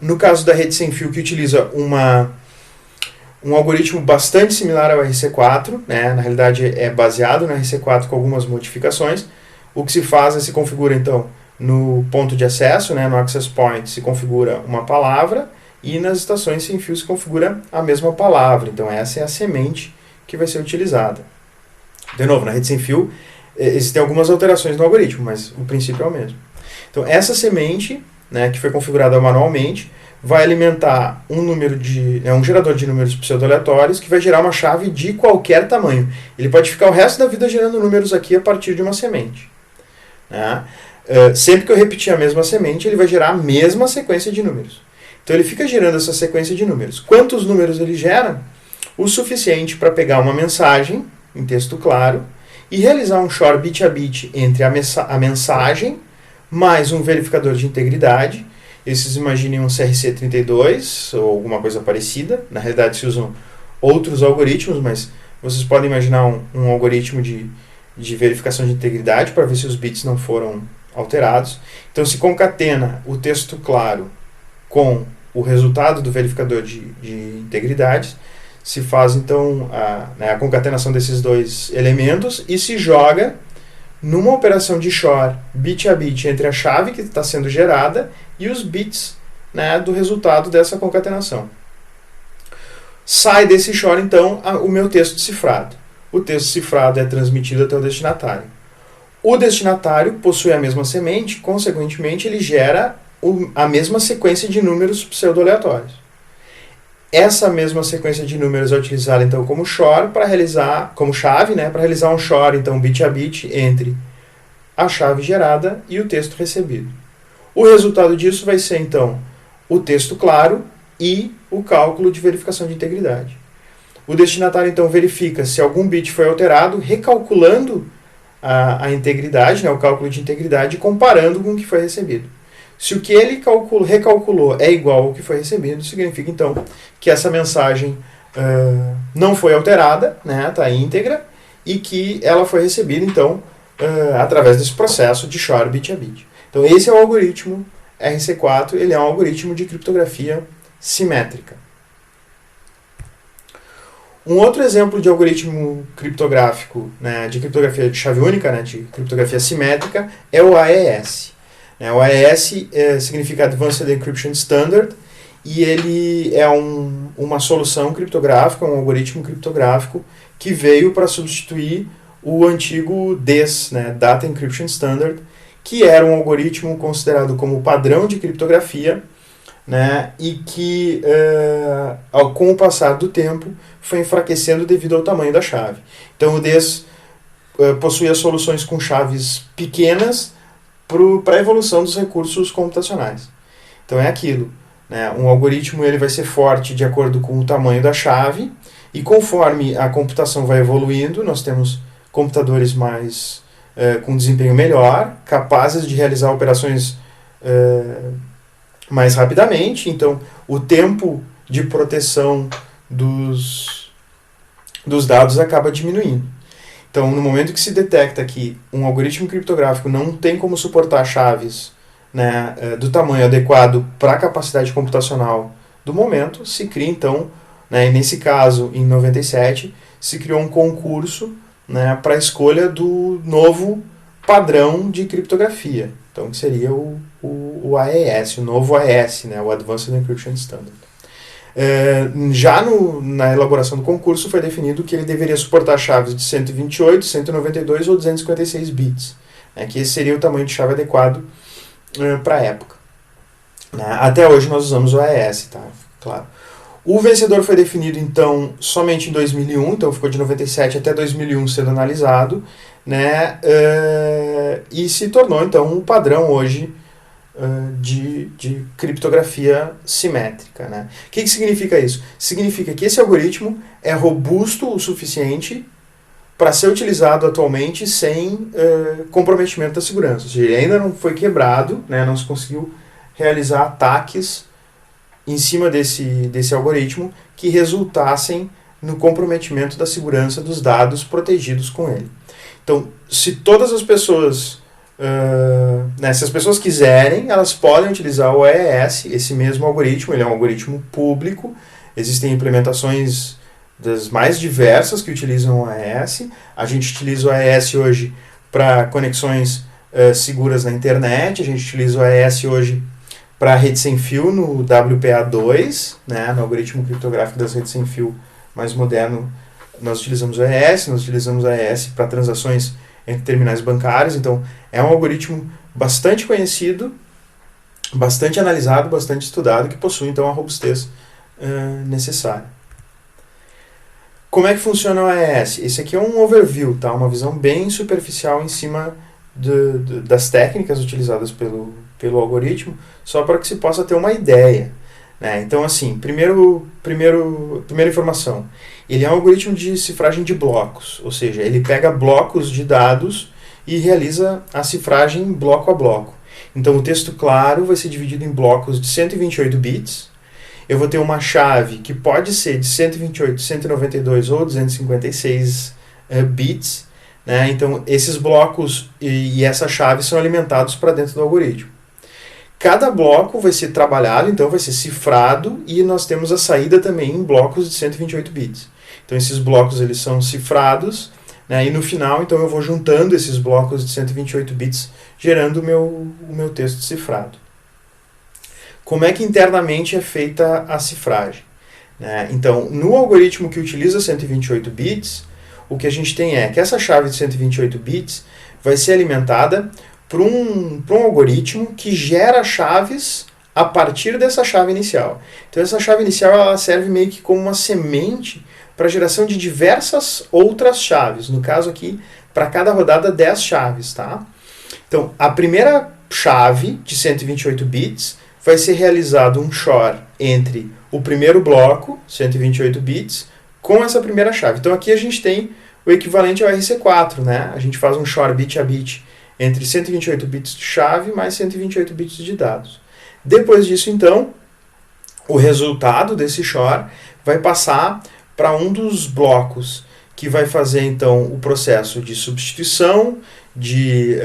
Speaker 1: No caso da rede sem fio, que utiliza um algoritmo bastante similar ao RC4, né? Na realidade é baseado no RC4 com algumas modificações. O que se faz é se configura então no ponto de acesso, né? No access point se configura uma palavra e nas estações sem fio se configura a mesma palavra. Então essa é a semente que vai ser utilizada. De novo, na rede sem fio existem algumas alterações no algoritmo, mas o princípio é o mesmo. Então essa semente, né, que foi configurada manualmente, vai alimentar um gerador de números pseudo-aleatórios que vai gerar uma chave de qualquer tamanho. Ele pode ficar o resto da vida gerando números aqui a partir de uma semente. Né? Sempre que eu repetir a mesma semente, ele vai gerar a mesma sequência de números. Então ele fica gerando essa sequência de números. Quantos números ele gera? O suficiente para pegar uma mensagem em texto claro e realizar um shor bit a bit entre a mensagem mais um verificador de integridade. Esses imaginem um CRC32 ou alguma coisa parecida. Na realidade se usam outros algoritmos, mas vocês podem imaginar um algoritmo de verificação de integridade para ver se os bits não foram alterados. Então se concatena o texto claro com o resultado do verificador de integridade, se faz então a concatenação desses dois elementos e se joga numa operação de shor bit a bit entre a chave que está sendo gerada e os bits, né, do resultado dessa concatenação. Sai desse shor então o meu texto cifrado. O texto cifrado é transmitido até o destinatário. O destinatário possui a mesma semente, consequentemente ele gera a mesma sequência de números pseudo-aleatórios. Essa mesma sequência de números é utilizada então como shor para realizar, como chave, né, para realizar um shor então bit a bit entre a chave gerada e o texto recebido. O resultado disso vai ser então o texto claro e o cálculo de verificação de integridade. O destinatário então verifica se algum bit foi alterado, recalculando a integridade, né, o cálculo de integridade, comparando com o que foi recebido. Se o que ele recalculou é igual ao que foi recebido, significa então que essa mensagem não foi alterada, né, está íntegra, e que ela foi recebida então através desse processo de shor bit a bit. Então esse é o algoritmo RC4, ele é um algoritmo de criptografia simétrica. Um outro exemplo de algoritmo criptográfico, né, de criptografia de chave única, né, de criptografia simétrica, é o AES. O AES significa Advanced Encryption Standard, e ele é uma solução criptográfica, um algoritmo criptográfico que veio para substituir o antigo DES, né, Data Encryption Standard, que era um algoritmo considerado como padrão de criptografia, né, e que, com o passar do tempo, foi enfraquecendo devido ao tamanho da chave. Então o DES possuía soluções com chaves pequenas para a evolução dos recursos computacionais. Então é aquilo, né? Um algoritmo ele vai ser forte de acordo com o tamanho da chave, e conforme a computação vai evoluindo, nós temos computadores com desempenho melhor, capazes de realizar operações mais rapidamente. Então o tempo de proteção dos dados acaba diminuindo. Então, no momento que se detecta que um algoritmo criptográfico não tem como suportar chaves, né, do tamanho adequado para a capacidade computacional do momento, se cria então, né, nesse caso, em 97, se criou um concurso, né, para a escolha do novo padrão de criptografia. Então, que seria o AES, o novo AES, né, o Advanced Encryption Standard. Já na elaboração do concurso foi definido que ele deveria suportar chaves de 128, 192 ou 256 bits, né, que esse seria o tamanho de chave adequado para a época. Até hoje nós usamos o AES, tá? Claro. O vencedor foi definido então somente em 2001, então ficou de 97 até 2001 sendo analisado, né, e se tornou então um padrão hoje de criptografia simétrica, né? O que significa isso? Significa que esse algoritmo é robusto o suficiente para ser utilizado atualmente sem comprometimento da segurança. Ou seja, ele ainda não foi quebrado, né? Não se conseguiu realizar ataques em cima desse algoritmo que resultassem no comprometimento da segurança dos dados protegidos com ele. Então, se todas as pessoas se as pessoas quiserem, elas podem utilizar o AES, esse mesmo algoritmo. Ele é um algoritmo público, existem implementações das mais diversas que utilizam o AES. A gente utiliza o AES hoje para conexões seguras na internet, a gente utiliza o AES hoje para rede sem fio no WPA2, né, no algoritmo criptográfico das redes sem fio mais moderno. Nós utilizamos o AES para transações entre terminais bancários. Então é um algoritmo bastante conhecido bastante analisado, bastante estudado, que possui então a robustez necessária. Como é que funciona o AES? Esse aqui é um overview, tá? Uma visão bem superficial em cima das técnicas utilizadas pelo algoritmo, só para que se possa ter uma ideia. Né? Então, assim, primeira informação. Ele é um algoritmo de cifragem de blocos, ou seja, ele pega blocos de dados e realiza a cifragem bloco a bloco. Então, o texto claro vai ser dividido em blocos de 128 bits. Eu vou ter uma chave que pode ser de 128, 192 ou 256 bits. Né? Então, esses blocos e essa chave são alimentados para dentro do algoritmo. Cada bloco vai ser trabalhado, então vai ser cifrado, e nós temos a saída também em blocos de 128 bits. Então, esses blocos eles são cifrados, né? E no final, então, eu vou juntando esses blocos de 128 bits, gerando o meu texto cifrado. Como é que internamente é feita a cifragem? Né? Então, no algoritmo que utiliza 128 bits, o que a gente tem é que essa chave de 128 bits vai ser alimentada por um algoritmo que gera chaves a partir dessa chave inicial. Então, essa chave inicial ela serve meio que como uma semente para a geração de diversas outras chaves. No caso aqui, para cada rodada, 10 chaves. Tá? Então, a primeira chave de 128 bits vai ser realizado um XOR entre o primeiro bloco, 128 bits, com essa primeira chave. Então aqui a gente tem o equivalente ao RC4, né? A gente faz um XOR bit a bit entre 128 bits de chave mais 128 bits de dados. Depois disso, então, o resultado desse XOR vai passar para um dos blocos, que vai fazer, então, o processo de substituição, de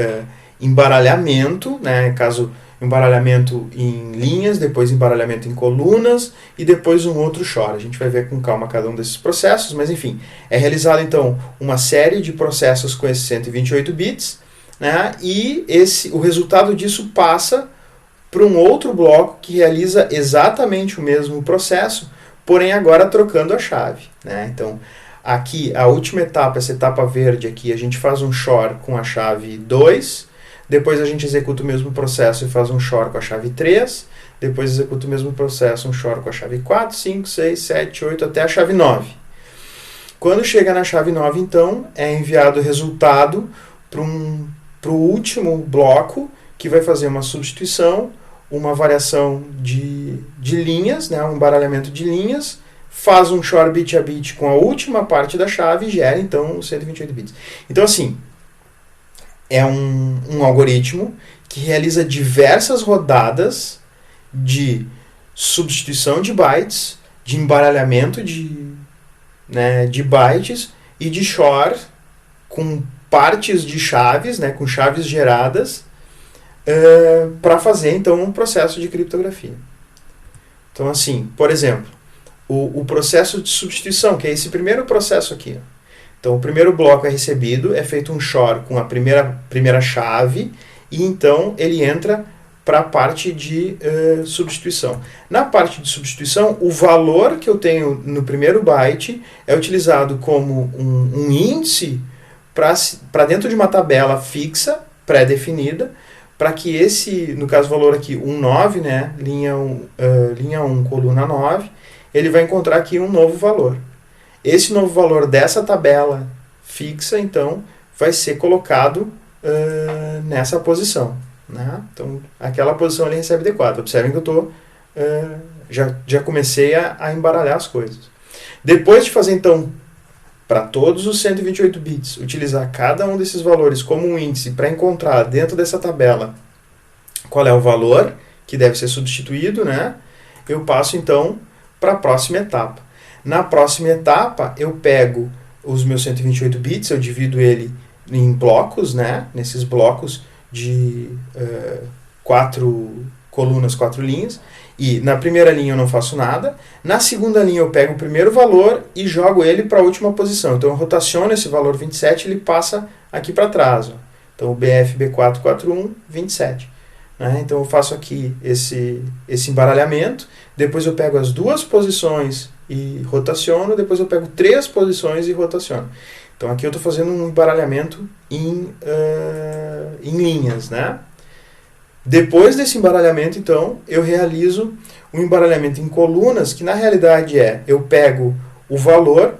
Speaker 1: embaralhamento, né? Caso embaralhamento em linhas, depois embaralhamento em colunas e depois um outro XOR. A gente vai ver com calma cada um desses processos, mas enfim, é realizado então uma série de processos com esses 128 bits, né? E o resultado disso passa para um outro bloco que realiza exatamente o mesmo processo, porém agora trocando a chave. Né? Então, aqui a última etapa, essa etapa verde aqui, a gente faz um XOR com a chave 2, depois a gente executa o mesmo processo e faz um XOR com a chave 3, depois executa o mesmo processo, um XOR com a chave 4, 5, 6, 7, 8, até a chave 9. Quando chega na chave 9, então, é enviado o resultado para o último bloco, que vai fazer uma substituição, uma variação de linhas, né, um embaralhamento de linhas, faz um XOR bit a bit com a última parte da chave e gera, então, 128 bits. Então, assim, é um algoritmo que realiza diversas rodadas de substituição de bytes, de embaralhamento de bytes e de XOR com partes de chaves, né, com chaves geradas, para fazer, então, um processo de criptografia. Então, assim, por exemplo, o processo de substituição, que é esse primeiro processo aqui. Então, o primeiro bloco é recebido, é feito um XOR com a primeira chave, e então ele entra para a parte de substituição. Na parte de substituição, o valor que eu tenho no primeiro byte é utilizado como um índice para dentro de uma tabela fixa, pré-definida, para que esse, no caso o valor aqui, 19, né, linha 1, coluna 9, ele vai encontrar aqui um novo valor. Esse novo valor dessa tabela fixa, então, vai ser colocado nessa posição. Né? Então, aquela posição ele recebe D4. Observem que eu já comecei a embaralhar as coisas. Depois de fazer, então, para todos os 128 bits, utilizar cada um desses valores como um índice para encontrar dentro dessa tabela qual é o valor que deve ser substituído, né? Eu passo, então, para a próxima etapa. Na próxima etapa, eu pego os meus 128 bits, eu divido ele em blocos, né? Nesses blocos de 4 colunas, 4 linhas. E na primeira linha eu não faço nada. Na segunda linha eu pego o primeiro valor e jogo ele para a última posição. Então eu rotaciono esse valor 27 e ele passa aqui para trás. Ó. Então o BF B441, 27. Né? Então eu faço aqui esse embaralhamento. Depois eu pego as duas posições e rotaciono. Depois eu pego 3 posições e rotaciono. Então aqui eu estou fazendo um embaralhamento em linhas. Né? Depois desse embaralhamento, então, eu realizo um embaralhamento em colunas, que na realidade eu pego o valor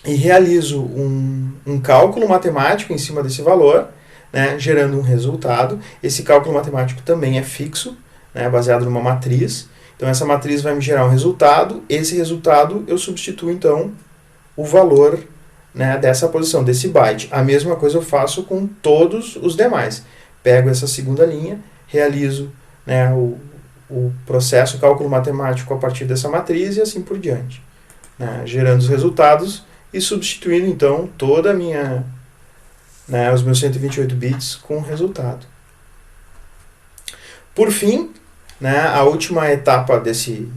Speaker 1: e realizo um cálculo matemático em cima desse valor, né, gerando um resultado. Esse cálculo matemático também é fixo, né, baseado numa matriz. Então essa matriz vai me gerar um resultado. Esse resultado eu substituo então o valor, né, dessa posição, desse byte. A mesma coisa eu faço com todos os demais. Pego essa segunda linha, realizo, né, o processo, o cálculo matemático a partir dessa matriz e assim por diante, né, gerando os resultados e substituindo então toda a minha, né, os meus 128 bits com o resultado. Por fim, né, a última etapa desse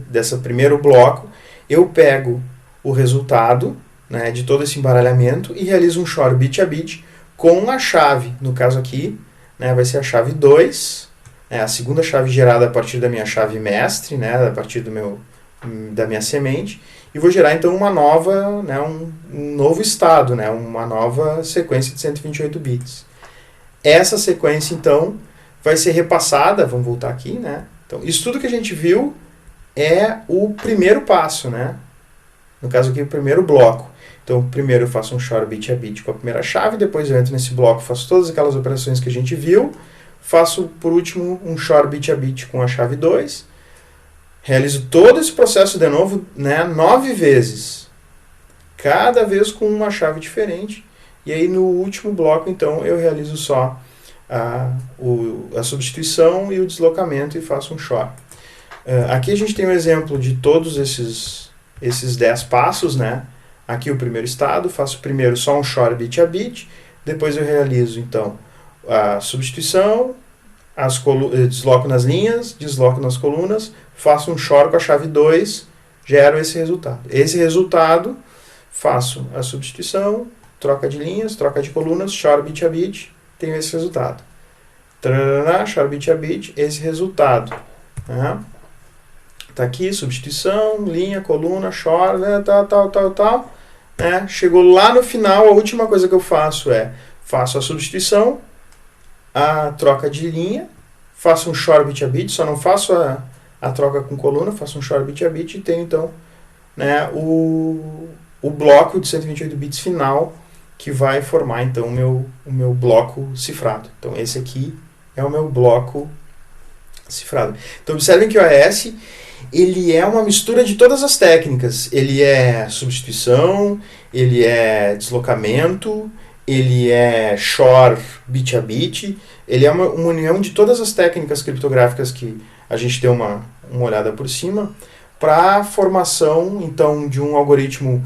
Speaker 1: primeiro bloco, eu pego o resultado, né, de todo esse embaralhamento e realizo um short bit a bit com a chave, no caso aqui, né, vai ser a chave 2, né, a segunda chave gerada a partir da minha chave mestre, né, a partir da minha semente, e vou gerar então uma nova, né, um novo estado, né, uma nova sequência de 128 bits. Essa sequência então vai ser repassada, vamos voltar aqui, né? Então, isso tudo que a gente viu é o primeiro passo, né? No caso aqui, o primeiro bloco. Então, primeiro eu faço um short bit a bit com a primeira chave, depois eu entro nesse bloco, faço todas aquelas operações que a gente viu, faço, por último, um short bit a bit com a chave 2, realizo todo esse processo de novo, né, 9 vezes, cada vez com uma chave diferente, e aí no último bloco, então, eu realizo só a substituição e o deslocamento e faço um short. Aqui a gente tem um exemplo de todos esses 10 passos, né? Aqui o primeiro estado, faço primeiro só um short bit a bit, depois eu realizo então a substituição, desloco nas linhas, desloco nas colunas, faço um short com a chave 2, gero esse resultado. Esse resultado, faço a substituição, troca de linhas, troca de colunas, short bit a bit, tenho esse resultado. Short bit a bit, esse resultado. Tá aqui, substituição, linha, coluna, short, né, tal. Né? Chegou lá no final, a última coisa que eu faço faço a substituição, a troca de linha, faço um short bit a bit, só não faço a troca com coluna, faço um short bit a bit e tenho então, né, o bloco de 128 bits final, que vai formar então o meu bloco cifrado. Então esse aqui é o meu bloco cifrado. Então observem que o AES ele é uma mistura de todas as técnicas. Ele é substituição, ele é deslocamento, ele é short bit a bit, ele é uma união de todas as técnicas criptográficas que a gente deu uma olhada por cima, para a formação então de um algoritmo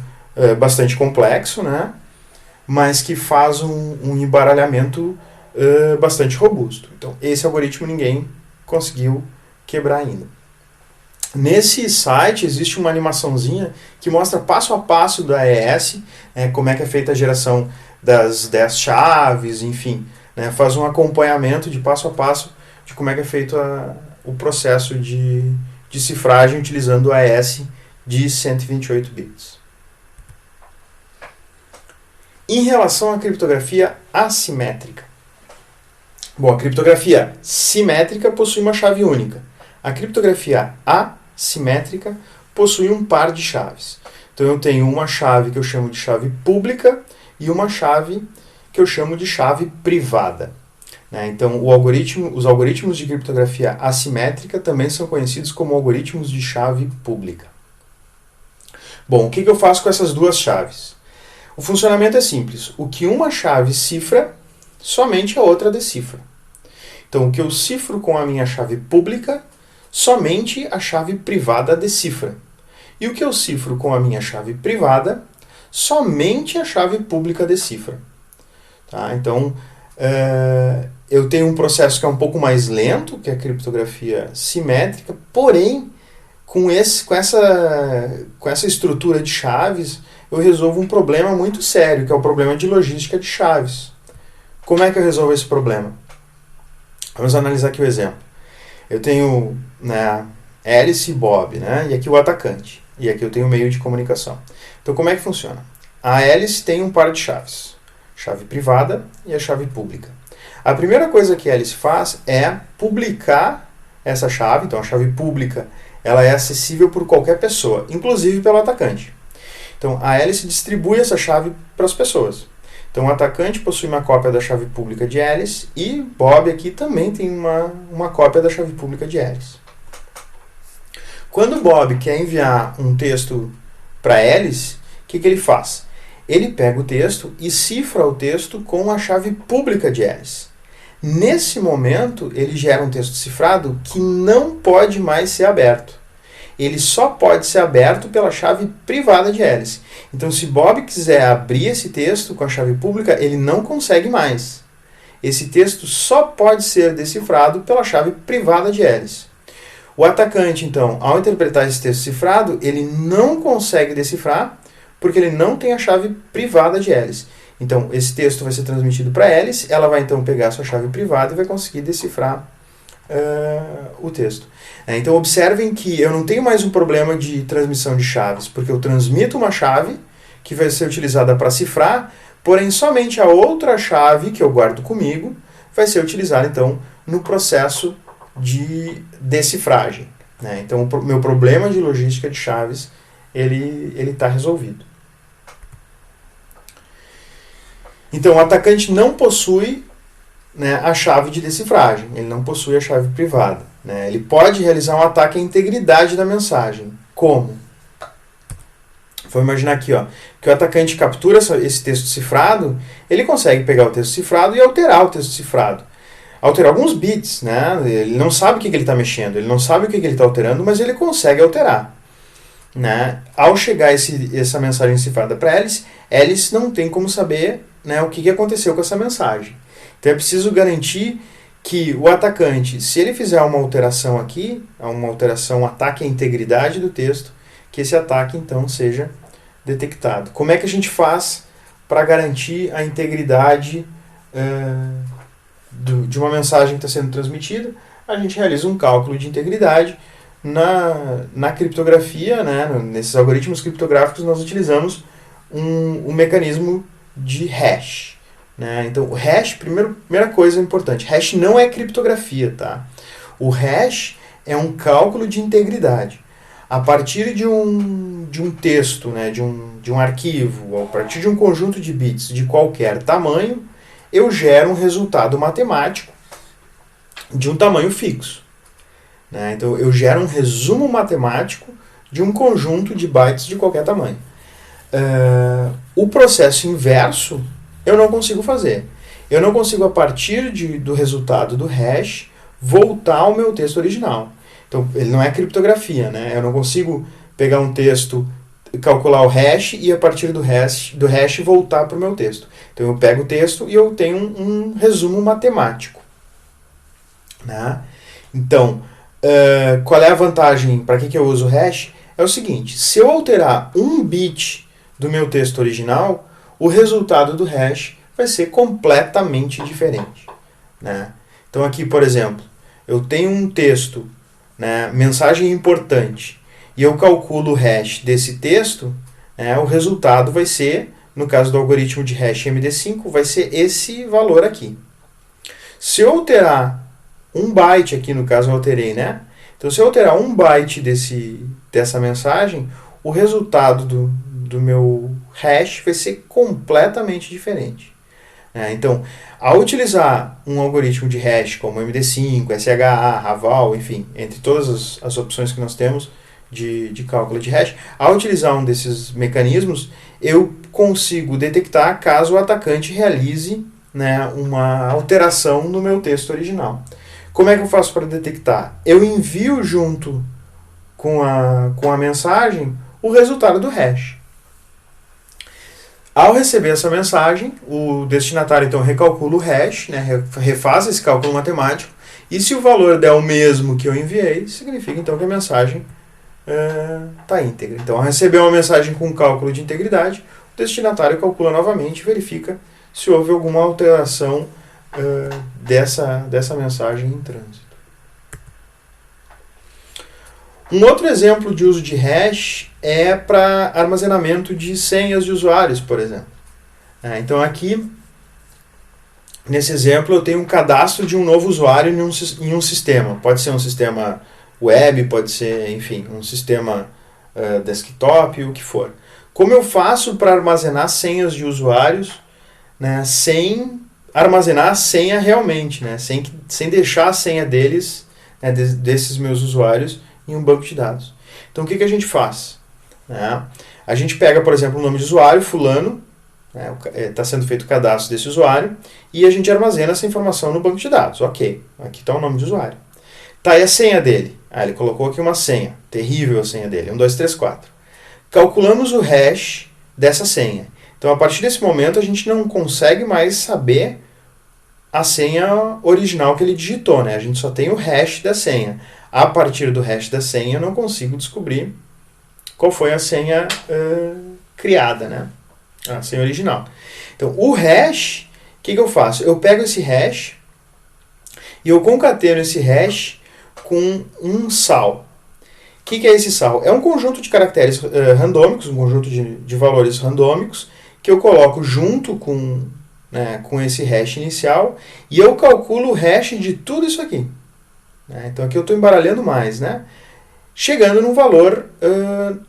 Speaker 1: bastante complexo, né? Mas que faz um embaralhamento bastante robusto. Então, esse algoritmo ninguém conseguiu quebrar ainda. Nesse site existe uma animaçãozinha que mostra passo a passo do AES, como é que é feita a geração das 10 chaves, enfim, né, faz um acompanhamento de passo a passo de como é que é feito o processo de cifragem utilizando o AES de 128 bits. Em relação à criptografia assimétrica. Bom, a criptografia simétrica possui uma chave única. A criptografia assimétrica possui um par de chaves. Então eu tenho uma chave que eu chamo de chave pública e uma chave que eu chamo de chave privada. Então os algoritmos de criptografia assimétrica também são conhecidos como algoritmos de chave pública. Bom, o que eu faço com essas duas chaves? O funcionamento é simples. O que uma chave cifra, somente a outra decifra. Então, o que eu cifro com a minha chave pública, somente a chave privada decifra. E o que eu cifro com a minha chave privada, somente a chave pública decifra. Tá? Então, eu tenho um processo que é um pouco mais lento, que é a criptografia simétrica, porém, com essa estrutura de chaves, eu resolvo um problema muito sério, que é o problema de logística de chaves. Como é que eu resolvo esse problema? Vamos analisar aqui o exemplo. Eu tenho, né, Alice e Bob, né, e aqui o atacante. E aqui eu tenho o meio de comunicação. Então, como é que funciona? A Alice tem um par de chaves. Chave privada e a chave pública. A primeira coisa que a Alice faz é publicar essa chave. Então a chave pública ela é acessível por qualquer pessoa, inclusive pelo atacante. Então a Alice distribui essa chave para as pessoas. Então o atacante possui uma cópia da chave pública de Alice e Bob aqui também tem uma cópia da chave pública de Alice. Quando Bob quer enviar um texto para Alice, o que ele faz? Ele pega o texto e cifra o texto com a chave pública de Alice. Nesse momento, ele gera um texto cifrado que não pode mais ser aberto. Ele só pode ser aberto pela chave privada de Alice. Então, se Bob quiser abrir esse texto com a chave pública, ele não consegue mais. Esse texto só pode ser decifrado pela chave privada de Alice. O atacante, então, ao interpretar esse texto cifrado, ele não consegue decifrar porque ele não tem a chave privada de Alice. Então, esse texto vai ser transmitido para Alice, ela vai então pegar a sua chave privada e vai conseguir decifrar o texto. Então, observem que eu não tenho mais um problema de transmissão de chaves, porque eu transmito uma chave que vai ser utilizada para cifrar, porém somente a outra chave que eu guardo comigo vai ser utilizada, então, no processo de decifragem. Então, o meu problema de logística de chaves, ele está resolvido. Então, o atacante não possui a chave de decifragem, ele não possui a chave privada. Ele pode realizar um ataque à integridade da mensagem. Como? Vamos imaginar aqui, que o atacante captura esse texto cifrado, ele consegue pegar o texto cifrado e alterar o texto cifrado. Alterar alguns bits, ele não sabe o que ele está mexendo, ele não sabe o que ele está alterando, mas ele consegue alterar. Ao chegar essa mensagem cifrada para Alice, Alice não tem como saber o que aconteceu com essa mensagem. Então é preciso garantir que o atacante, se ele fizer uma alteração aqui, um ataque à integridade do texto, que esse ataque então seja detectado. Como é que a gente faz para garantir a integridade de uma mensagem que está sendo transmitida? A gente realiza um cálculo de integridade. Na criptografia, nesses algoritmos criptográficos, nós utilizamos um mecanismo de hash. Então, o hash, primeira coisa importante, hash não é criptografia. Tá? O hash é um cálculo de integridade. A partir de um texto, de um arquivo, ou a partir de um conjunto de bits de qualquer tamanho, eu gero um resultado matemático de um tamanho fixo. Então, eu gero um resumo matemático de um conjunto de bytes de qualquer tamanho. O processo inverso eu não consigo fazer. Eu não consigo, a partir do resultado do hash, voltar ao meu texto original. Então, ele não é criptografia. Eu não consigo pegar um texto, calcular o hash e, a partir do hash voltar para o meu texto. Então, eu pego o texto e eu tenho um resumo matemático. Então, qual é a vantagem? Para que eu uso o hash? É o seguinte, se eu alterar um bit do meu texto original, o resultado do hash vai ser completamente diferente. Então aqui, por exemplo, eu tenho um texto, mensagem importante, e eu calculo o hash desse texto, o resultado vai ser, no caso do algoritmo de hash MD5, vai ser esse valor aqui. Se eu alterar um byte aqui, no caso eu alterei, Então, se eu alterar um byte dessa mensagem, o resultado do meu hash vai ser completamente diferente. Então, ao utilizar um algoritmo de hash como MD5, SHA, Raval, enfim, entre todas as opções que nós temos de cálculo de hash, ao utilizar um desses mecanismos, eu consigo detectar caso o atacante realize uma alteração no meu texto original. Como é que eu faço para detectar? Eu envio junto com a mensagem o resultado do hash. Ao receber essa mensagem, o destinatário então recalcula o hash, refaz esse cálculo matemático, e se o valor der o mesmo que eu enviei, significa então que a mensagem está íntegra. Então, ao receber uma mensagem com cálculo de integridade, o destinatário calcula novamente e verifica se houve alguma alteração dessa mensagem em trânsito. Um outro exemplo de uso de hash é para armazenamento de senhas de usuários, por exemplo. Então aqui Nesse exemplo, eu tenho um cadastro de um novo usuário em um sistema. Pode ser um sistema web, pode ser, enfim, um sistema desktop, o que for. Como eu faço para armazenar senhas de usuários, né, sem armazenar a senha realmente, né, sem deixar a senha deles, né, desses meus usuários, em um banco de dados. Então, o que a gente faz? Né? A gente pega, por exemplo, o nome de usuário, fulano, está sendo feito o cadastro desse usuário, e a gente armazena essa informação no banco de dados. Ok, aqui está o nome de usuário. Tá, e a senha dele? Ele colocou aqui uma senha, terrível a senha dele, 1, 2, 3, 4. Calculamos o hash dessa senha. Então, a partir desse momento, a gente não consegue mais saber a senha original que ele digitou, né? A gente só tem o hash da senha. A partir do hash da senha, eu não consigo descobrir qual foi a senha criada, né? A senha original. Então, o hash, o que eu faço? Eu pego esse hash e eu concateno esse hash com um sal. O que é esse sal? É um conjunto de caracteres randômicos, um conjunto de valores randômicos, que eu coloco junto com esse hash inicial, e eu calculo o hash de tudo isso aqui. Então aqui eu estou embaralhando mais, né? Chegando num valor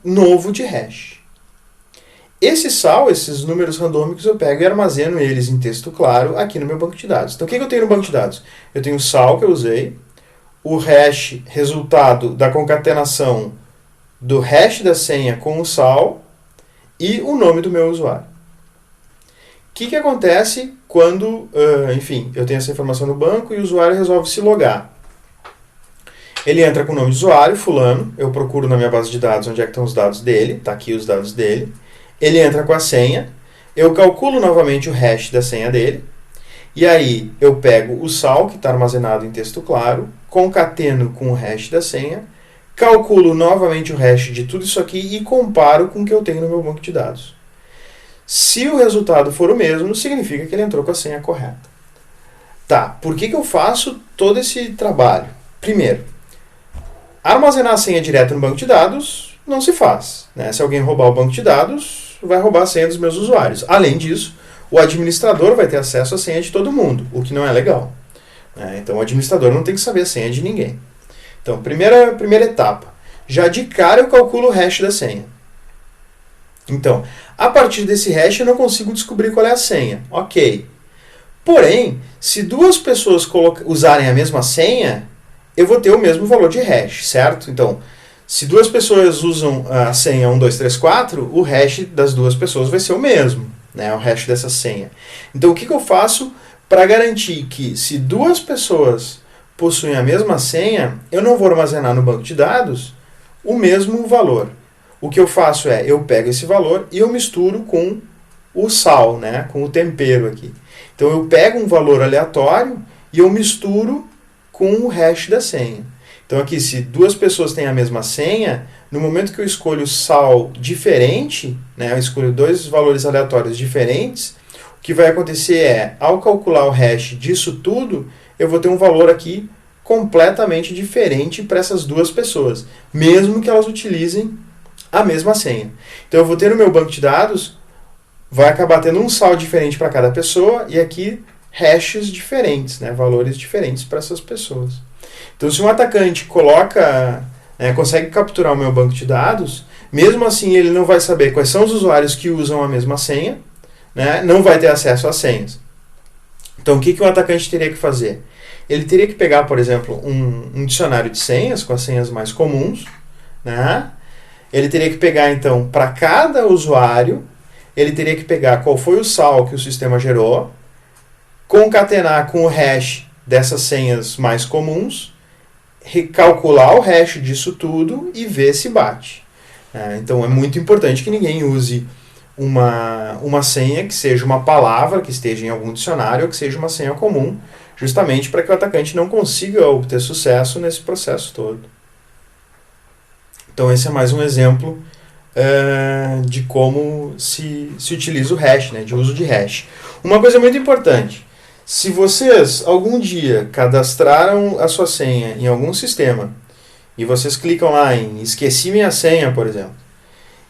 Speaker 1: novo de hash. Esse sal, esses números randômicos, eu pego e armazeno eles em texto claro aqui no meu banco de dados. Então o que eu tenho no banco de dados? Eu tenho o sal que eu usei, o hash resultado da concatenação do hash da senha com o sal e o nome do meu usuário. O que acontece quando, enfim, eu tenho essa informação no banco e o usuário resolve se logar? Ele entra com o nome de usuário, fulano, eu procuro na minha base de dados onde é que estão os dados dele, está aqui os dados dele. Ele entra com a senha, eu calculo novamente o hash da senha dele, e aí eu pego o sal, que está armazenado em texto claro, concateno com o hash da senha, calculo novamente o hash de tudo isso aqui e comparo com o que eu tenho no meu banco de dados. Se o resultado for o mesmo, significa que ele entrou com a senha correta. Tá, por que eu faço todo esse trabalho? Primeiro, armazenar a senha direto no banco de dados não se faz, né? Se alguém roubar o banco de dados, vai roubar a senha dos meus usuários. Além disso, o administrador vai ter acesso à senha de todo mundo, o que não é legal. Então, o administrador não tem que saber a senha de ninguém. Então, primeira etapa. Já de cara eu calculo o hash da senha. Então, a partir desse hash eu não consigo descobrir qual é a senha. Ok. Porém, se duas pessoas usarem a mesma senha, eu vou ter o mesmo valor de hash, certo? Então, se duas pessoas usam a senha 1, 2, 3, 4, o hash das duas pessoas vai ser o mesmo, né? O hash dessa senha. Então, o que eu faço para garantir que, se duas pessoas possuem a mesma senha, eu não vou armazenar no banco de dados o mesmo valor? O que eu faço é, eu pego esse valor e eu misturo com o sal, né? Com o tempero aqui. Então, eu pego um valor aleatório e eu misturo com o hash da senha. Então aqui, se duas pessoas têm a mesma senha, no momento que eu escolho sal diferente, né, eu escolho dois valores aleatórios diferentes, o que vai acontecer é, ao calcular o hash disso tudo, eu vou ter um valor aqui completamente diferente para essas duas pessoas, mesmo que elas utilizem a mesma senha. Então eu vou ter no meu banco de dados, vai acabar tendo um sal diferente para cada pessoa, e aqui hashes diferentes, né, valores diferentes para essas pessoas. Então, se um atacante consegue capturar o meu banco de dados, mesmo assim ele não vai saber quais são os usuários que usam a mesma senha, né, não vai ter acesso às senhas. Então, o que o atacante teria que fazer? Ele teria que pegar, por exemplo, um dicionário de senhas, com as senhas mais comuns, né? Ele teria que pegar, então, para cada usuário, ele teria que pegar qual foi o sal que o sistema gerou, concatenar com o hash dessas senhas mais comuns, recalcular o hash disso tudo e ver se bate. Então é muito importante que ninguém use uma senha que seja uma palavra que esteja em algum dicionário ou que seja uma senha comum, justamente para que o atacante não consiga obter sucesso nesse processo todo. Então esse é mais um exemplo de como se utiliza o hash, né, de uso de hash. Uma coisa muito importante, se vocês algum dia cadastraram a sua senha em algum sistema e vocês clicam lá em esqueci minha senha, por exemplo,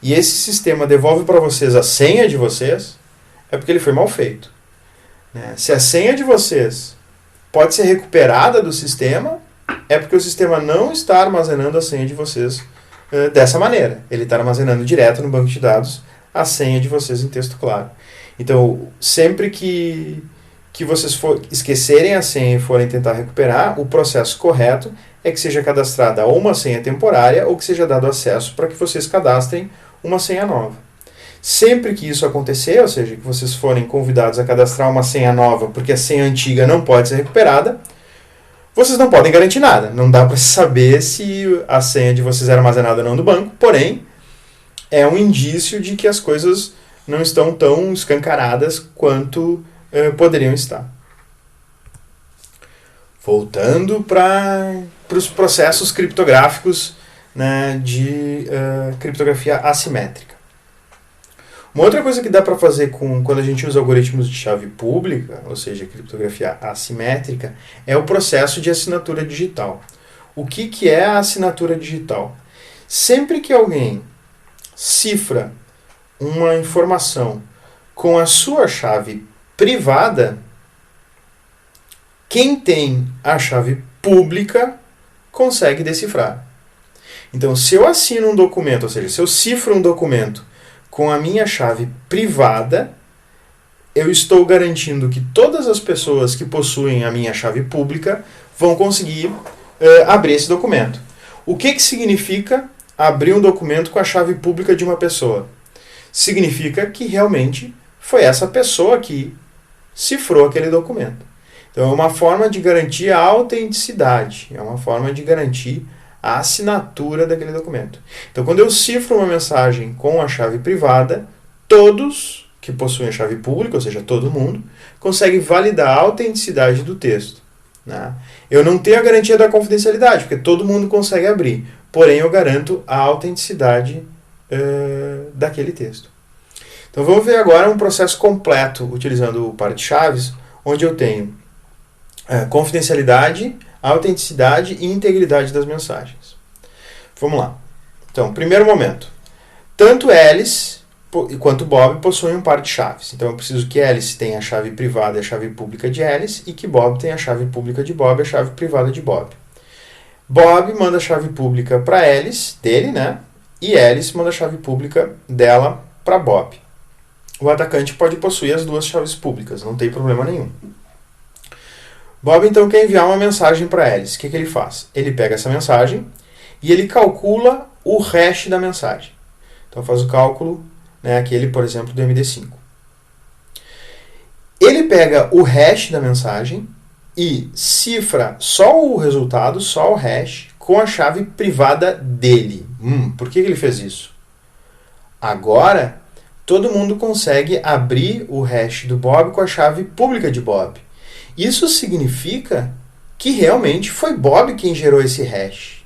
Speaker 1: e esse sistema devolve para vocês a senha de vocês, é porque ele foi mal feito. né? Se a senha de vocês pode ser recuperada do sistema, é porque o sistema não está armazenando a senha de vocês dessa maneira. Ele está armazenando direto no banco de dados a senha de vocês em texto claro. Então, sempre que vocês esquecerem a senha e forem tentar recuperar, o processo correto é que seja cadastrada ou uma senha temporária ou que seja dado acesso para que vocês cadastrem uma senha nova. Sempre que isso acontecer, ou seja, que vocês forem convidados a cadastrar uma senha nova porque a senha antiga não pode ser recuperada, vocês não podem garantir nada. Não dá para saber se a senha de vocês é armazenada ou não no banco, porém, é um indício de que as coisas não estão tão escancaradas quanto poderiam estar. Voltando para os processos criptográficos, né, de criptografia assimétrica. Uma outra coisa que dá para fazer quando a gente usa algoritmos de chave pública, ou seja, criptografia assimétrica, é o processo de assinatura digital. O que é a assinatura digital? Sempre que alguém cifra uma informação com a sua chave privada, quem tem a chave pública consegue decifrar. Então, se eu assino um documento, ou seja, se eu cifro um documento com a minha chave privada, eu estou garantindo que todas as pessoas que possuem a minha chave pública vão conseguir abrir esse documento. O que significa abrir um documento com a chave pública de uma pessoa? Significa que realmente foi essa pessoa que cifrou aquele documento. Então é uma forma de garantir a autenticidade, é uma forma de garantir a assinatura daquele documento. Então, quando eu cifro uma mensagem com a chave privada, todos que possuem a chave pública, ou seja, todo mundo, consegue validar a autenticidade do texto, né? Eu não tenho a garantia da confidencialidade, porque todo mundo consegue abrir, porém eu garanto a autenticidade daquele texto. Então vamos ver agora um processo completo utilizando o par de chaves, onde eu tenho confidencialidade, autenticidade e integridade das mensagens. Vamos lá. Então, primeiro momento. Tanto Alice quanto Bob possuem um par de chaves. Então eu preciso que Alice tenha a chave privada e a chave pública de Alice e que Bob tenha a chave pública de Bob e a chave privada de Bob. Bob manda a chave pública para Alice, dele, né? E Alice manda a chave pública dela para Bob. O atacante pode possuir as duas chaves públicas, não tem problema nenhum. Bob então quer enviar uma mensagem para Alice. O que ele faz? Ele pega essa mensagem e ele calcula o hash da mensagem. Então faz o cálculo, né, aquele, por exemplo, do MD5. Ele pega o hash da mensagem e cifra só o resultado, só o hash, com a chave privada dele. Por que ele fez isso? Agora, todo mundo consegue abrir o hash do Bob com a chave pública de Bob. Isso significa que realmente foi Bob quem gerou esse hash.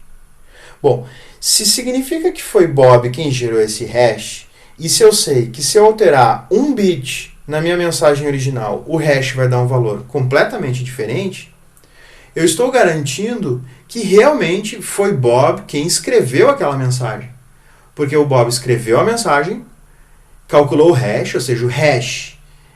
Speaker 1: Bom, se significa que foi Bob quem gerou esse hash, e se eu sei que se eu alterar um bit na minha mensagem original, o hash vai dar um valor completamente diferente, eu estou garantindo que realmente foi Bob quem escreveu aquela mensagem. Porque o Bob escreveu a mensagem, calculou o hash, ou seja, o hash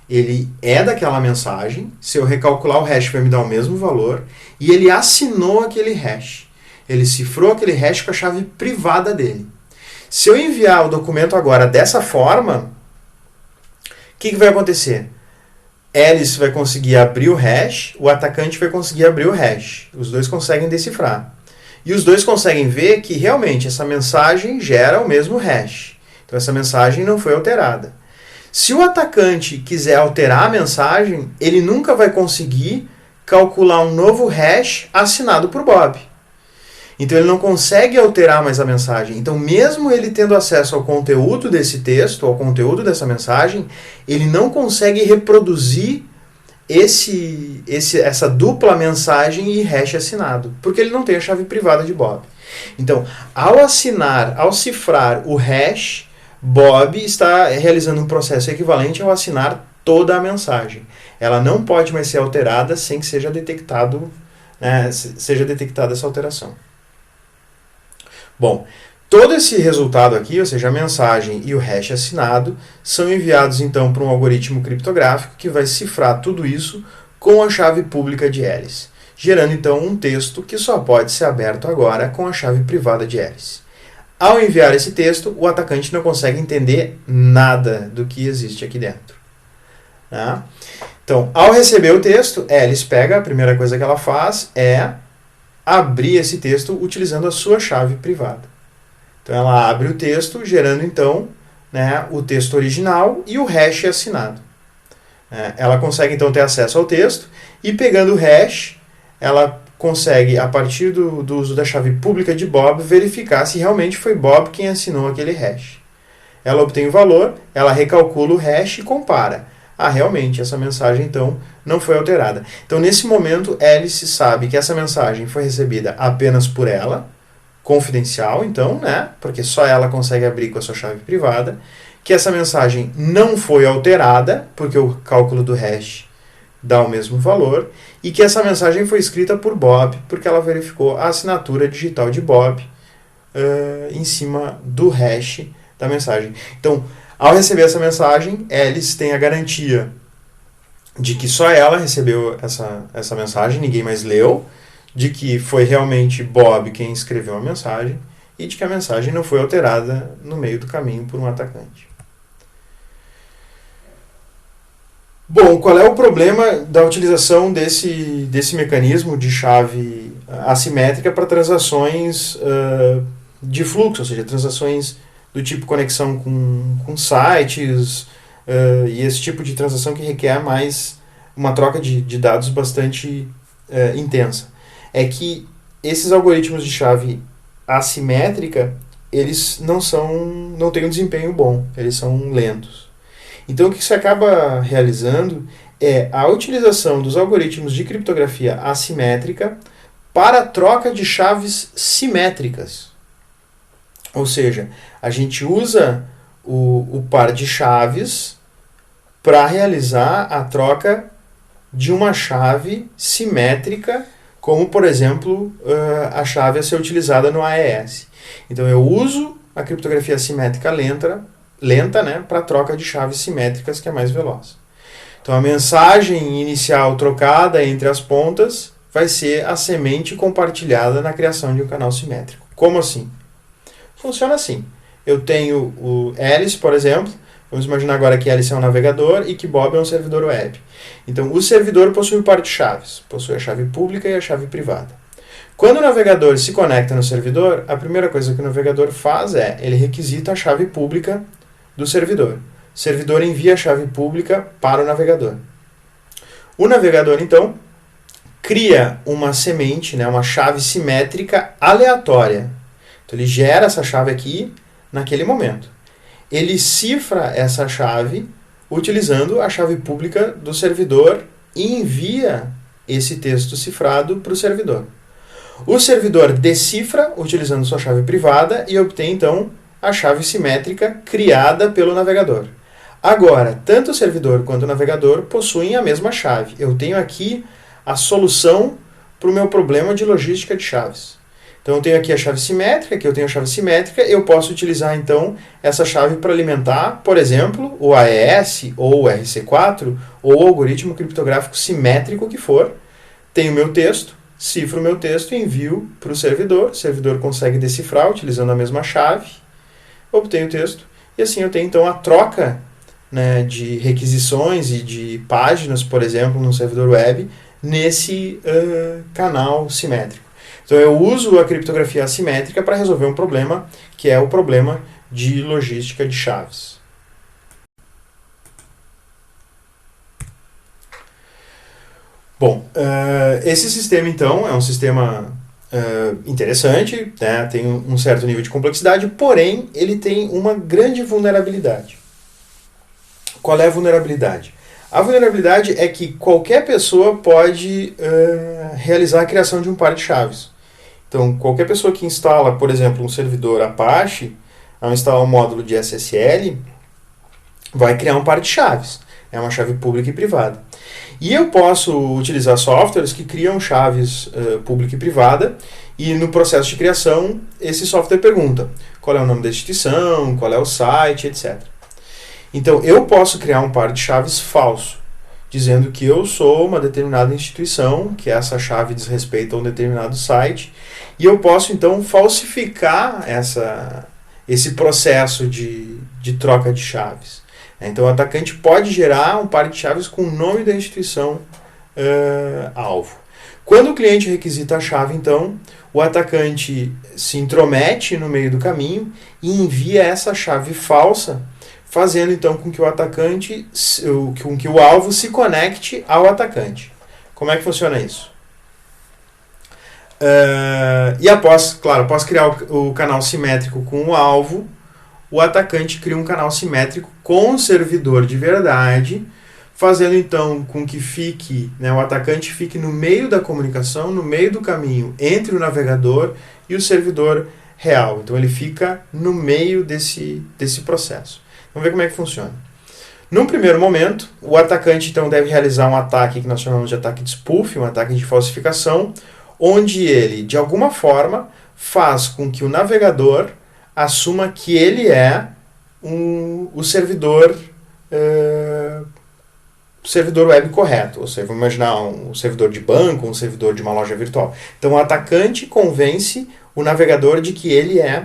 Speaker 1: ele é daquela mensagem, se eu recalcular o hash vai me dar o mesmo valor, e ele assinou aquele hash. Ele cifrou aquele hash com a chave privada dele. Se eu enviar o documento agora dessa forma, o que vai acontecer? Alice vai conseguir abrir o hash, o atacante vai conseguir abrir o hash. Os dois conseguem decifrar. E os dois conseguem ver que realmente essa mensagem gera o mesmo hash. Então essa mensagem não foi alterada. Se o atacante quiser alterar a mensagem, ele nunca vai conseguir calcular um novo hash assinado por Bob. Então ele não consegue alterar mais a mensagem. Então mesmo ele tendo acesso ao conteúdo desse texto, ao conteúdo dessa mensagem, ele não consegue reproduzir essa dupla mensagem e hash assinado, porque ele não tem a chave privada de Bob. Então, ao cifrar o hash, Bob está realizando um processo equivalente ao assinar toda a mensagem. Ela não pode mais ser alterada sem que seja detectada essa alteração. Bom, Todo esse resultado aqui, ou seja, a mensagem e o hash assinado, são enviados então para um algoritmo criptográfico que vai cifrar tudo isso com a chave pública de Alice, gerando então um texto que só pode ser aberto agora com a chave privada de Alice. Ao enviar esse texto, o atacante não consegue entender nada do que existe aqui dentro. Tá? Então, ao receber o texto, Alice pega, a primeira coisa que ela faz é abrir esse texto utilizando a sua chave privada. Então ela abre o texto, gerando então, né, o texto original e o hash assinado. Ela consegue então ter acesso ao texto e, pegando o hash, ela consegue, a partir do uso da chave pública de Bob, verificar se realmente foi Bob quem assinou aquele hash. Ela obtém o valor, ela recalcula o hash e compara. Realmente, essa mensagem então não foi alterada. Então, nesse momento, Alice sabe que essa mensagem foi recebida apenas por ela, confidencial, então, né? Porque só ela consegue abrir com a sua chave privada, que essa mensagem não foi alterada, porque o cálculo do hash dá o mesmo valor, e que essa mensagem foi escrita por Bob, porque ela verificou a assinatura digital de Bob em cima do hash da mensagem. Então, ao receber essa mensagem, Alice tem a garantia de que só ela recebeu essa mensagem, ninguém mais leu, de que foi realmente Bob quem escreveu a mensagem e de que a mensagem não foi alterada no meio do caminho por um atacante. Bom, qual é o problema da utilização desse mecanismo de chave assimétrica para transações de fluxo, ou seja, transações do tipo conexão com sites e esse tipo de transação que requer mais uma troca de dados bastante intensa? É que esses algoritmos de chave assimétrica, eles não têm um desempenho bom, eles são lentos. Então, o que se acaba realizando é a utilização dos algoritmos de criptografia assimétrica para a troca de chaves simétricas. Ou seja, a gente usa o par de chaves para realizar a troca de uma chave simétrica, como, por exemplo, a chave a ser utilizada no AES. Então, eu uso a criptografia assimétrica lenta, né, para a troca de chaves simétricas, que é mais veloz. Então, a mensagem inicial trocada entre as pontas vai ser a semente compartilhada na criação de um canal simétrico. Como assim? Funciona assim. Eu tenho o Alice, por exemplo. Vamos imaginar agora que Alice é um navegador e que Bob é um servidor web. Então, o servidor possui um par de chaves. Possui a chave pública e a chave privada. Quando o navegador se conecta no servidor, a primeira coisa que o navegador faz é ele requisita a chave pública do servidor. O servidor envia a chave pública para o navegador. O navegador, então, cria uma semente, né, uma chave simétrica aleatória. Então, ele gera essa chave aqui naquele momento. Ele cifra essa chave utilizando a chave pública do servidor e envia esse texto cifrado para o servidor. O servidor decifra utilizando sua chave privada e obtém, então, a chave simétrica criada pelo navegador. Agora, tanto o servidor quanto o navegador possuem a mesma chave. Eu tenho aqui a solução para o meu problema de logística de chaves. Então, eu tenho aqui a chave simétrica, aqui eu tenho a chave simétrica, eu posso utilizar, então, essa chave para alimentar, por exemplo, o AES, ou o RC4, ou o algoritmo criptográfico simétrico que for. Tenho o meu texto, cifro o meu texto e envio para o servidor consegue decifrar utilizando a mesma chave, obtenho o texto, e assim eu tenho, então, a troca, né, de requisições e de páginas, por exemplo, no servidor web, nesse canal simétrico. Então, eu uso a criptografia assimétrica para resolver um problema, que é o problema de logística de chaves. Bom, esse sistema, então, é um sistema interessante, né? Tem um certo nível de complexidade, porém, ele tem uma grande vulnerabilidade. Qual é a vulnerabilidade? A vulnerabilidade é que qualquer pessoa pode realizar a criação de um par de chaves. Então, qualquer pessoa que instala, por exemplo, um servidor Apache, ao instalar um módulo de SSL, vai criar um par de chaves. É uma chave pública e privada. E eu posso utilizar softwares que criam chaves pública e privada, e no processo de criação, esse software pergunta qual é o nome da instituição, qual é o site, etc. Então, eu posso criar um par de chaves falso, dizendo que eu sou uma determinada instituição, que essa chave diz respeito a um determinado site, e eu posso, então, falsificar esse processo de troca de chaves. Então, o atacante pode gerar um par de chaves com o nome da instituição alvo. Quando o cliente requisita a chave, então, o atacante se intromete no meio do caminho e envia essa chave falsa, fazendo então com que o alvo se conecte ao atacante. Como é que funciona isso? E após criar o canal simétrico com o alvo, o atacante cria um canal simétrico com o servidor de verdade, fazendo então com que o atacante fique no meio da comunicação, no meio do caminho entre o navegador e o servidor real. Então ele fica no meio desse processo. Vamos ver como é que funciona. Num primeiro momento, o atacante então deve realizar um ataque que nós chamamos de ataque de spoof, um ataque de falsificação, onde ele, de alguma forma, faz com que o navegador assuma que ele é o servidor web correto. Ou seja, vamos imaginar um servidor de banco, um servidor de uma loja virtual. Então o atacante convence o navegador de que ele é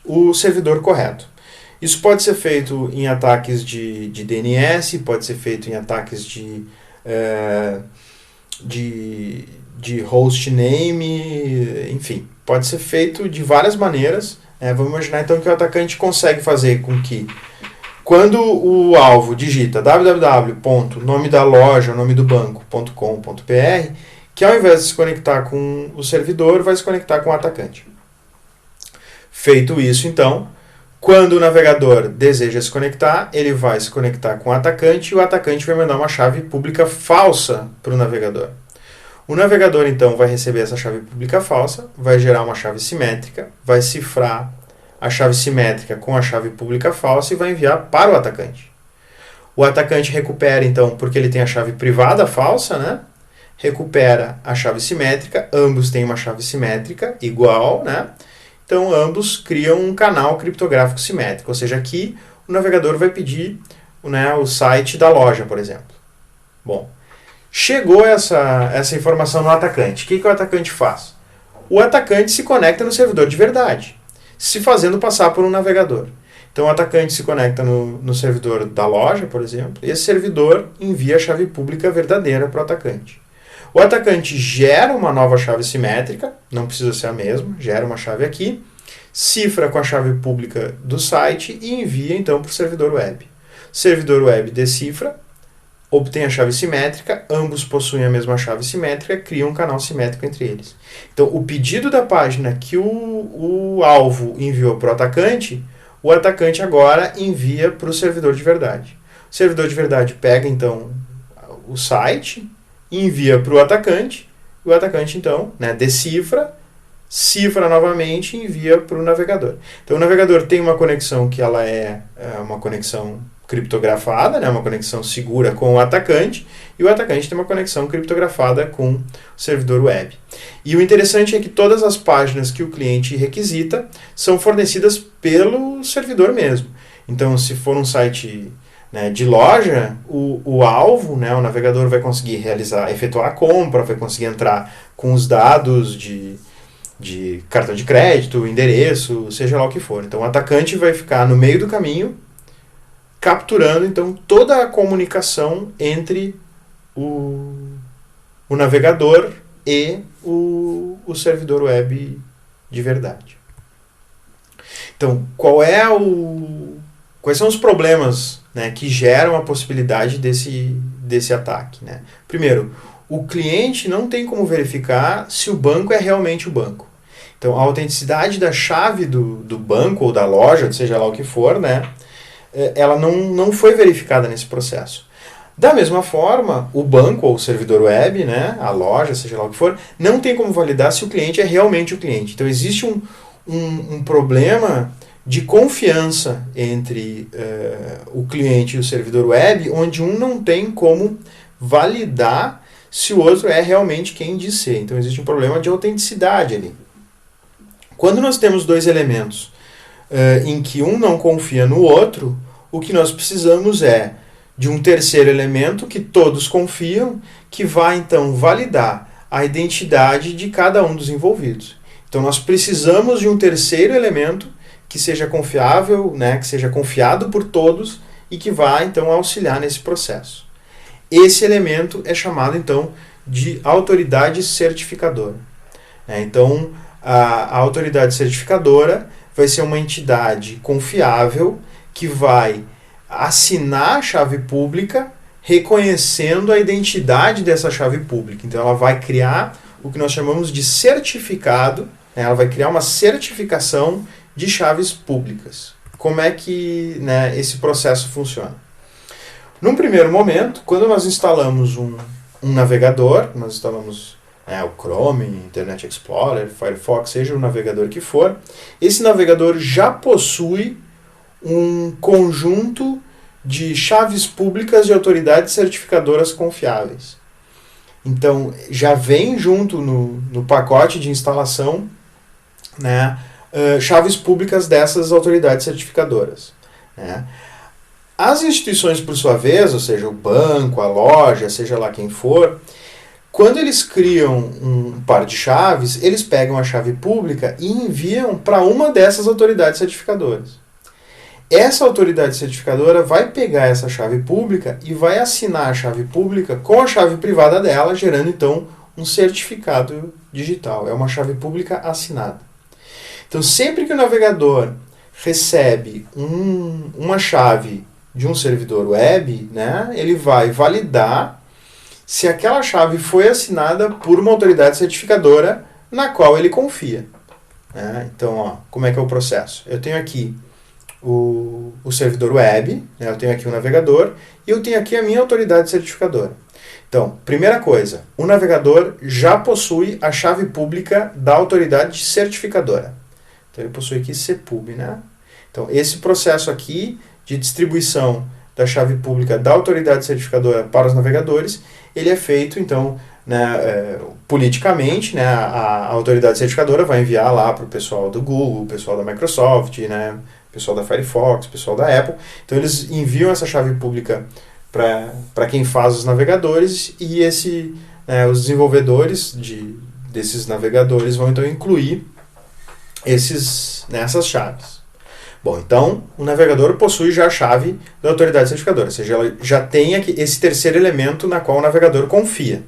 Speaker 1: o servidor correto. Isso pode ser feito em ataques de DNS, pode ser feito em ataques de hostname, enfim, pode ser feito de várias maneiras. Vamos imaginar então que o atacante consegue fazer com que, quando o alvo digita www.nomedaloja.com.br, que ao invés de se conectar com o servidor, vai se conectar com o atacante. Feito isso, então, quando o navegador deseja se conectar, ele vai se conectar com o atacante e o atacante vai mandar uma chave pública falsa para o navegador. O navegador, então, vai receber essa chave pública falsa, vai gerar uma chave simétrica, vai cifrar a chave simétrica com a chave pública falsa e vai enviar para o atacante. O atacante recupera, então, porque ele tem a chave privada falsa, né? Recupera a chave simétrica, ambos têm uma chave simétrica igual, né? Então, ambos criam um canal criptográfico simétrico, ou seja, aqui o navegador vai pedir o site da loja, por exemplo. Bom, chegou essa informação no atacante. O que o atacante faz? O atacante se conecta no servidor de verdade, se fazendo passar por um navegador. Então, o atacante se conecta no servidor da loja, por exemplo, e esse servidor envia a chave pública verdadeira para o atacante. O atacante gera uma nova chave simétrica, não precisa ser a mesma, gera uma chave aqui, cifra com a chave pública do site e envia então para o servidor web. O servidor web decifra, obtém a chave simétrica, ambos possuem a mesma chave simétrica, criam um canal simétrico entre eles. Então, o pedido da página que o alvo enviou para o atacante agora envia para o servidor de verdade. O servidor de verdade pega então o site, envia para o atacante então decifra, cifra novamente e envia para o navegador. Então o navegador tem uma conexão que ela é uma conexão criptografada, uma conexão segura com o atacante, e o atacante tem uma conexão criptografada com o servidor web. E o interessante é que todas as páginas que o cliente requisita são fornecidas pelo servidor mesmo. Então, se for um site de loja, o alvo, o navegador vai conseguir efetuar a compra, vai conseguir entrar com os dados de cartão de crédito, endereço, seja lá o que for. Então o atacante vai ficar no meio do caminho, capturando então toda a comunicação entre o navegador e o servidor web de verdade. Então, quais são os problemas que geram a possibilidade desse ataque? Primeiro, o cliente não tem como verificar se o banco é realmente o banco. Então, a autenticidade da chave do banco ou da loja, seja lá o que for, ela não foi verificada nesse processo. Da mesma forma, o banco ou o servidor web, a loja, seja lá o que for, não tem como validar se o cliente é realmente o cliente. Então, existe um problema de confiança entre o cliente e o servidor web, onde um não tem como validar se o outro é realmente quem diz ser. Então existe um problema de autenticidade ali. Quando nós temos dois elementos em que um não confia no outro, o que nós precisamos é de um terceiro elemento que todos confiam, que vai então validar a identidade de cada um dos envolvidos. Então nós precisamos de um terceiro elemento que seja confiável, né, que seja confiado por todos e que vá então auxiliar nesse processo. Esse elemento é chamado então de autoridade certificadora. Então a autoridade certificadora vai ser uma entidade confiável que vai assinar a chave pública reconhecendo a identidade dessa chave pública. Então ela vai criar o que nós chamamos de certificado, né? Ela vai criar uma certificação de chaves públicas. Como é que, né, esse processo funciona? Num primeiro momento, quando nós instalamos um navegador, nós instalamos o Chrome, Internet Explorer, Firefox, seja o navegador que for, esse navegador já possui um conjunto de chaves públicas de autoridades certificadoras confiáveis. Então, já vem junto no pacote de instalação, né, chaves públicas dessas autoridades certificadoras. Né. As instituições, por sua vez, ou seja, o banco, a loja, seja lá quem for, quando eles criam um par de chaves, eles pegam a chave pública e enviam para uma dessas autoridades certificadoras. Essa autoridade certificadora vai pegar essa chave pública e vai assinar a chave pública com a chave privada dela, gerando então um certificado digital. É uma chave pública assinada. Então, sempre que o navegador recebe uma chave de um servidor web, né, ele vai validar se aquela chave foi assinada por uma autoridade certificadora na qual ele confia. Né? Então, como é que é o processo? Eu tenho aqui o servidor web, né? Eu tenho aqui o navegador e eu tenho aqui a minha autoridade certificadora. Então, primeira coisa, o navegador já possui a chave pública da autoridade certificadora. Então, ele possui aqui CPUB, né? Então, esse processo aqui de distribuição da chave pública da autoridade certificadora para os navegadores, ele é feito, então, né, politicamente, né, a autoridade certificadora vai enviar lá para o pessoal do Google, o pessoal da Microsoft, né, o pessoal da Firefox, o pessoal da Apple. Então, eles enviam essa chave pública para quem faz os navegadores e os desenvolvedores desses navegadores vão, então, incluir essas chaves. Bom, então, o navegador possui já a chave da autoridade certificadora, ou seja, ela já tem aqui esse terceiro elemento na qual o navegador confia.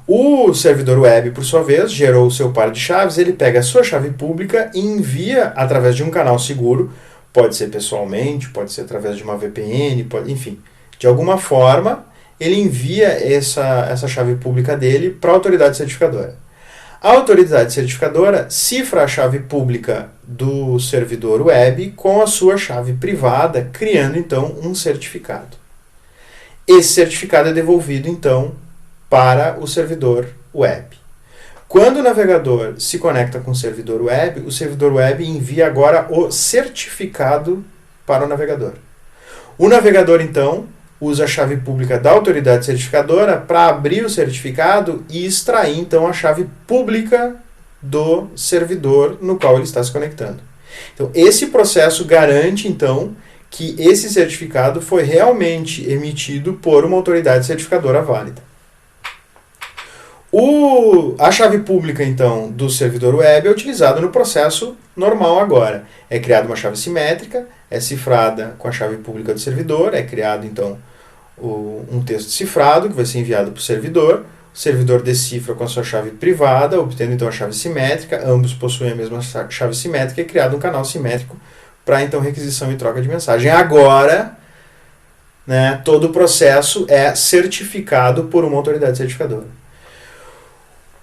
Speaker 1: O servidor web, por sua vez, gerou o seu par de chaves, ele pega a sua chave pública e envia através de um canal seguro, pode ser pessoalmente, pode ser através de uma VPN, enfim, de alguma forma, ele envia essa chave pública dele para a autoridade certificadora. A autoridade certificadora cifra a chave pública do servidor web com a sua chave privada, criando então um certificado. Esse certificado é devolvido então para o servidor web. Quando o navegador se conecta com o servidor web envia agora o certificado para o navegador. O navegador então usa a chave pública da autoridade certificadora para abrir o certificado e extrair, então, a chave pública do servidor no qual ele está se conectando. Então, esse processo garante, então, que esse certificado foi realmente emitido por uma autoridade certificadora válida. A chave pública, então, do servidor web é utilizada no processo normal agora. É criada uma chave simétrica, é cifrada com a chave pública do servidor, é criado, então, um texto cifrado que vai ser enviado para o servidor decifra com a sua chave privada, obtendo então a chave simétrica, ambos possuem a mesma chave simétrica e é criado um canal simétrico para então requisição e troca de mensagem. Agora, né, todo o processo é certificado por uma autoridade certificadora.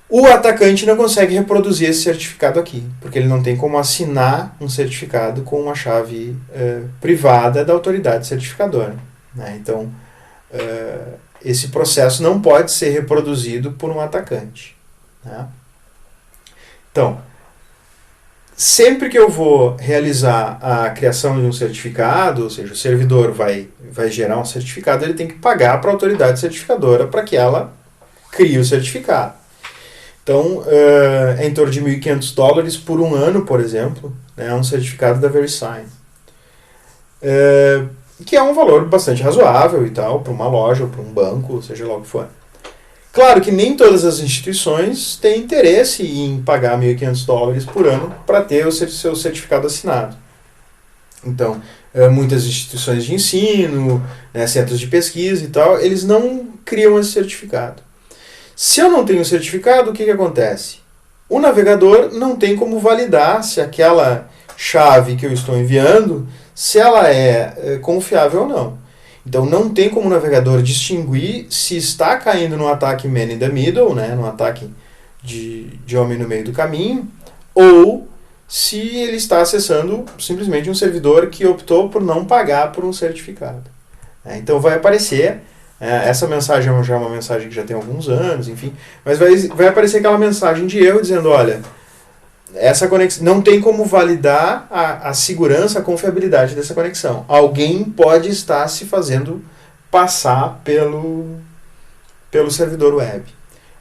Speaker 1: O atacante não consegue reproduzir esse certificado aqui, porque ele não tem como assinar um certificado com uma chave privada da autoridade certificadora. Né? Então, esse processo não pode ser reproduzido por um atacante. Né? Então, Sempre que eu vou realizar a criação de um certificado, ou seja, o servidor vai gerar um certificado, ele tem que pagar para a autoridade certificadora para que ela crie o certificado. Então, é em torno de $1.500 por um ano, por exemplo, né, um certificado da VeriSign. Que é um valor bastante razoável e tal, para uma loja ou para um banco, seja lá o que for. Claro que nem todas as instituições têm interesse em pagar $1.500 por ano para ter o seu certificado assinado. Então, muitas instituições de ensino, né, centros de pesquisa e tal, eles não criam esse certificado. Se eu não tenho certificado, o que acontece? O navegador não tem como validar se aquela chave que eu estou enviando, se ela é confiável ou não. Então não tem como o navegador distinguir se está caindo no ataque man in the middle, né, no ataque de homem no meio do caminho, ou se ele está acessando simplesmente um servidor que optou por não pagar por um certificado. Então vai aparecer, essa mensagem já é uma mensagem que já tem alguns anos, enfim, mas vai aparecer aquela mensagem de erro dizendo, olha, essa conexão não tem como validar a segurança, a confiabilidade dessa conexão. Alguém pode estar se fazendo passar pelo servidor web.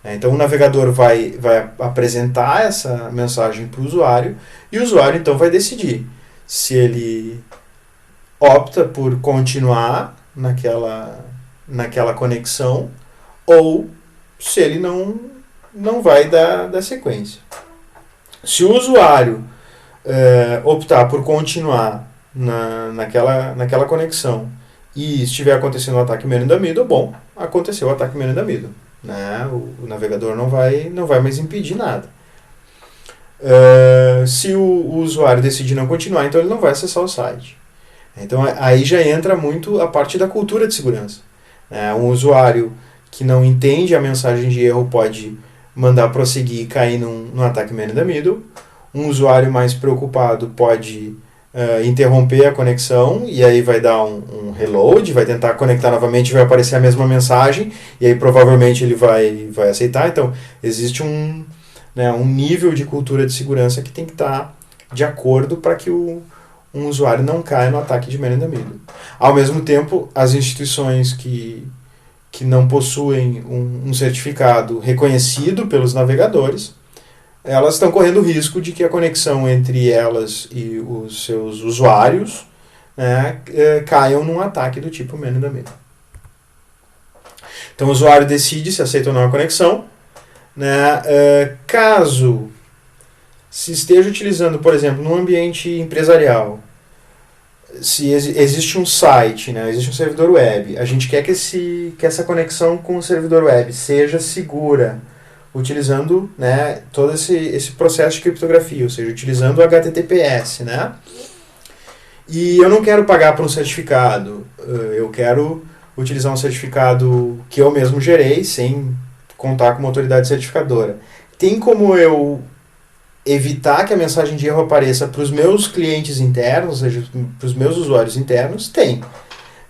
Speaker 1: Então o navegador vai apresentar essa mensagem para o usuário e o usuário então vai decidir se ele opta por continuar naquela conexão ou se ele não vai dar sequência. Se o usuário optar por continuar naquela conexão e estiver acontecendo o ataque man in the middle, bom, aconteceu o ataque man in the middle. Né? O navegador não vai mais impedir nada. Se o usuário decidir não continuar, então ele não vai acessar o site. Então aí já entra muito a parte da cultura de segurança. Um usuário que não entende a mensagem de erro pode mandar prosseguir e cair num ataque man in the middle. Um usuário mais preocupado pode interromper a conexão e aí vai dar um reload, vai tentar conectar novamente, vai aparecer a mesma mensagem e aí provavelmente ele vai aceitar. Então existe um nível de cultura de segurança que tem que estar de acordo para que um usuário não caia no ataque de man in the middle. Ao mesmo tempo, as instituições que não possuem um certificado reconhecido pelos navegadores, elas estão correndo o risco de que a conexão entre elas e os seus usuários caiam num ataque do tipo man in the middle. Então o usuário decide se aceita ou não a conexão. Caso se esteja utilizando, por exemplo, num ambiente empresarial, se existe um site, existe um servidor web, a gente quer que essa conexão com o servidor web seja segura, utilizando todo esse processo de criptografia, ou seja, utilizando o HTTPS. E eu não quero pagar por um certificado, eu quero utilizar um certificado que eu mesmo gerei, sem contar com uma autoridade certificadora. Tem como eu evitar que a mensagem de erro apareça para os meus clientes internos, ou seja, para os meus usuários internos? Tem.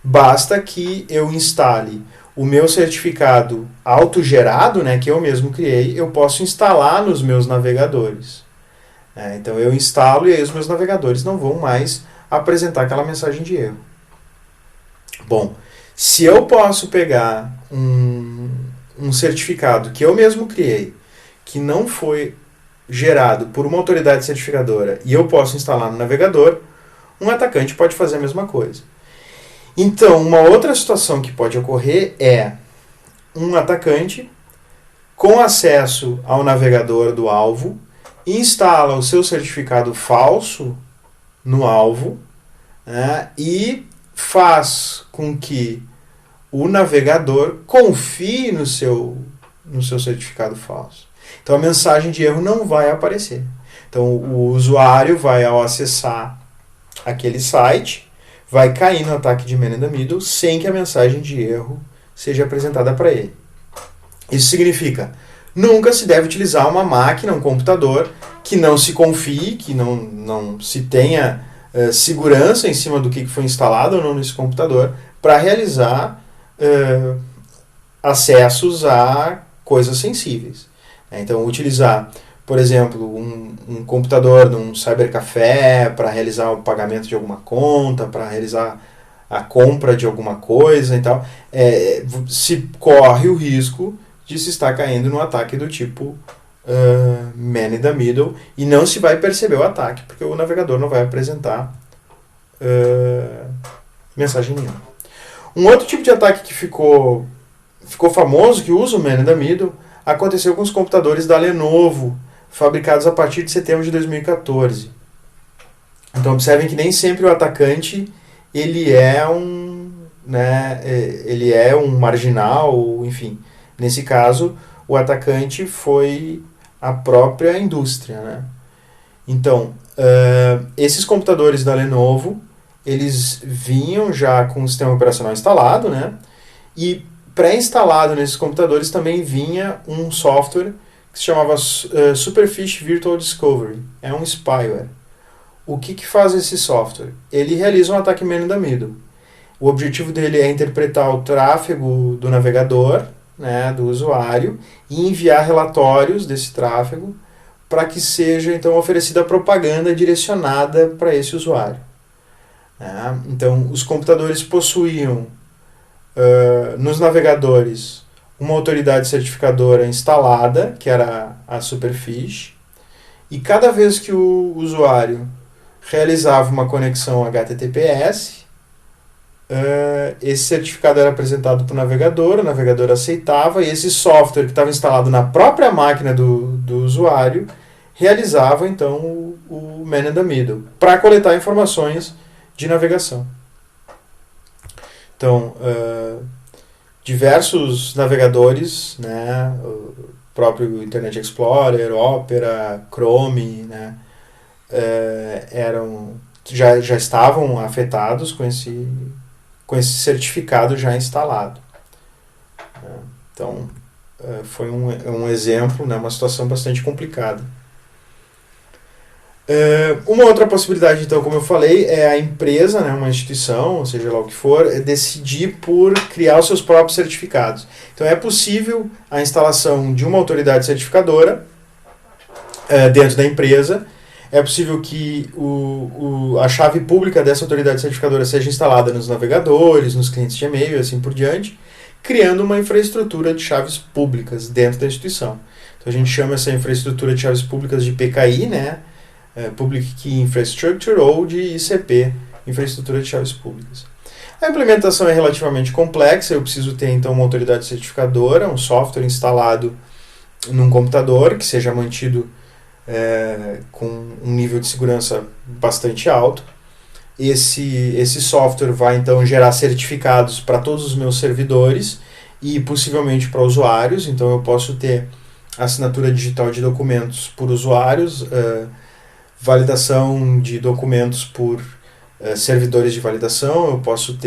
Speaker 1: Basta que eu instale o meu certificado autogerado, que eu mesmo criei, eu posso instalar nos meus navegadores. Então eu instalo e aí os meus navegadores não vão mais apresentar aquela mensagem de erro. Bom, se eu posso pegar um certificado que eu mesmo criei, que não foi gerado por uma autoridade certificadora e eu posso instalar no navegador, um atacante pode fazer a mesma coisa. Então, uma outra situação que pode ocorrer é um atacante com acesso ao navegador do alvo instala o seu certificado falso no alvo e faz com que o navegador confie no seu certificado falso. Então a mensagem de erro não vai aparecer. Então o usuário vai, ao acessar aquele site, vai cair no ataque de man in the middle sem que a mensagem de erro seja apresentada para ele. Isso significa, nunca se deve utilizar uma máquina, um computador, que não se confie, que não se tenha segurança em cima do que foi instalado ou não nesse computador, para realizar acessos a coisas sensíveis. Então, utilizar, por exemplo, um computador num cybercafé para realizar o pagamento de alguma conta, para realizar a compra de alguma coisa e tal, se corre o risco de se estar caindo num ataque do tipo man in the middle, e não se vai perceber o ataque, porque o navegador não vai apresentar mensagem nenhuma. Um outro tipo de ataque que ficou famoso, que usa o man in the middle, aconteceu com os computadores da Lenovo, fabricados a partir de setembro de 2014. Então observem que nem sempre o atacante ele é ele é um marginal, enfim. Nesse caso, o atacante foi a própria indústria, né? Então, esses computadores da Lenovo, eles vinham já com o sistema operacional instalado, né? E pré-instalado nesses computadores também vinha um software que se chamava Superfish Virtual Discovery. É um spyware. O que faz esse software? Ele realiza um ataque man in the middle. O objetivo dele é interpretar o tráfego do navegador, né, do usuário, e enviar relatórios desse tráfego para que seja então oferecida propaganda direcionada para esse usuário. Então, os computadores possuíam nos navegadores uma autoridade certificadora instalada, que era a Superfish, e cada vez que o usuário realizava uma conexão HTTPS, esse certificado era apresentado para o navegador aceitava, e esse software que estava instalado na própria máquina do usuário realizava então o man in the middle, para coletar informações de navegação. Então, diversos navegadores, né, o próprio Internet Explorer, Opera, Chrome, né, já estavam afetados com esse certificado já instalado. Então, foi um exemplo, né, uma situação bastante complicada. Uma outra possibilidade, então, como eu falei, é a empresa, né, uma instituição, ou seja lá o que for, decidir por criar os seus próprios certificados. Então é possível a instalação de uma autoridade certificadora dentro da empresa. É possível que a chave pública dessa autoridade certificadora seja instalada nos navegadores, nos clientes de e-mail e assim por diante, criando uma infraestrutura de chaves públicas dentro da instituição. Então a gente chama essa infraestrutura de chaves públicas de PKI, né? Public Key Infrastructure, ou de ICP, Infraestrutura de Chaves Públicas. A implementação é relativamente complexa, eu preciso ter então uma autoridade certificadora, um software instalado num computador que seja mantido com um nível de segurança bastante alto. Esse software vai então gerar certificados para todos os meus servidores e possivelmente para usuários, então eu posso ter assinatura digital de documentos por usuários, validação de documentos por servidores de validação, eu posso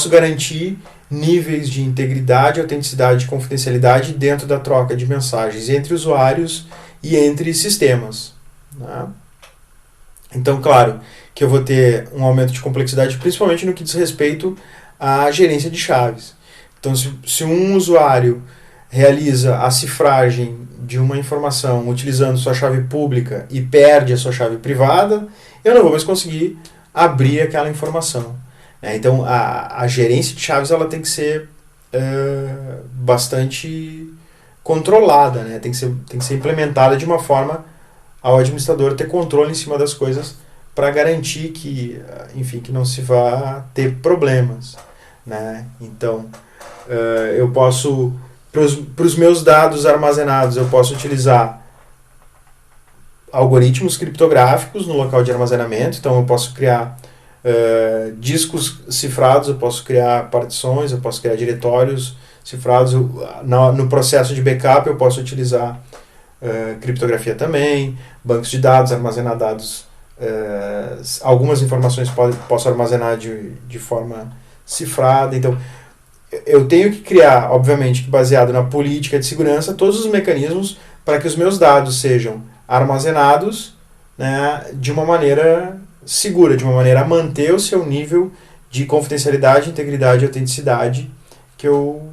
Speaker 1: garantir níveis de integridade, autenticidade e confidencialidade dentro da troca de mensagens entre usuários e entre sistemas. Né? Então, claro que eu vou ter um aumento de complexidade, principalmente no que diz respeito à gerência de chaves. Então, se um usuário realiza a cifragem de uma informação utilizando sua chave pública e perde a sua chave privada, eu não vou mais conseguir abrir aquela informação. Então, a gerência de chaves ela tem que ser bastante controlada, né? Tem que ser implementada de uma forma ao administrador ter controle em cima das coisas para garantir que não se vá ter problemas. Né? Então, eu posso... Para os meus dados armazenados, eu posso utilizar algoritmos criptográficos no local de armazenamento. Então, eu posso criar discos cifrados, eu posso criar partições, eu posso criar diretórios cifrados. No processo de backup, eu posso utilizar criptografia também, bancos de dados, armazenar dados. Algumas informações posso armazenar de forma cifrada. Então, eu tenho que criar, obviamente, baseado na política de segurança, todos os mecanismos para que os meus dados sejam armazenados, né, de uma maneira segura, de uma maneira a manter o seu nível de confidencialidade, integridade e autenticidade que eu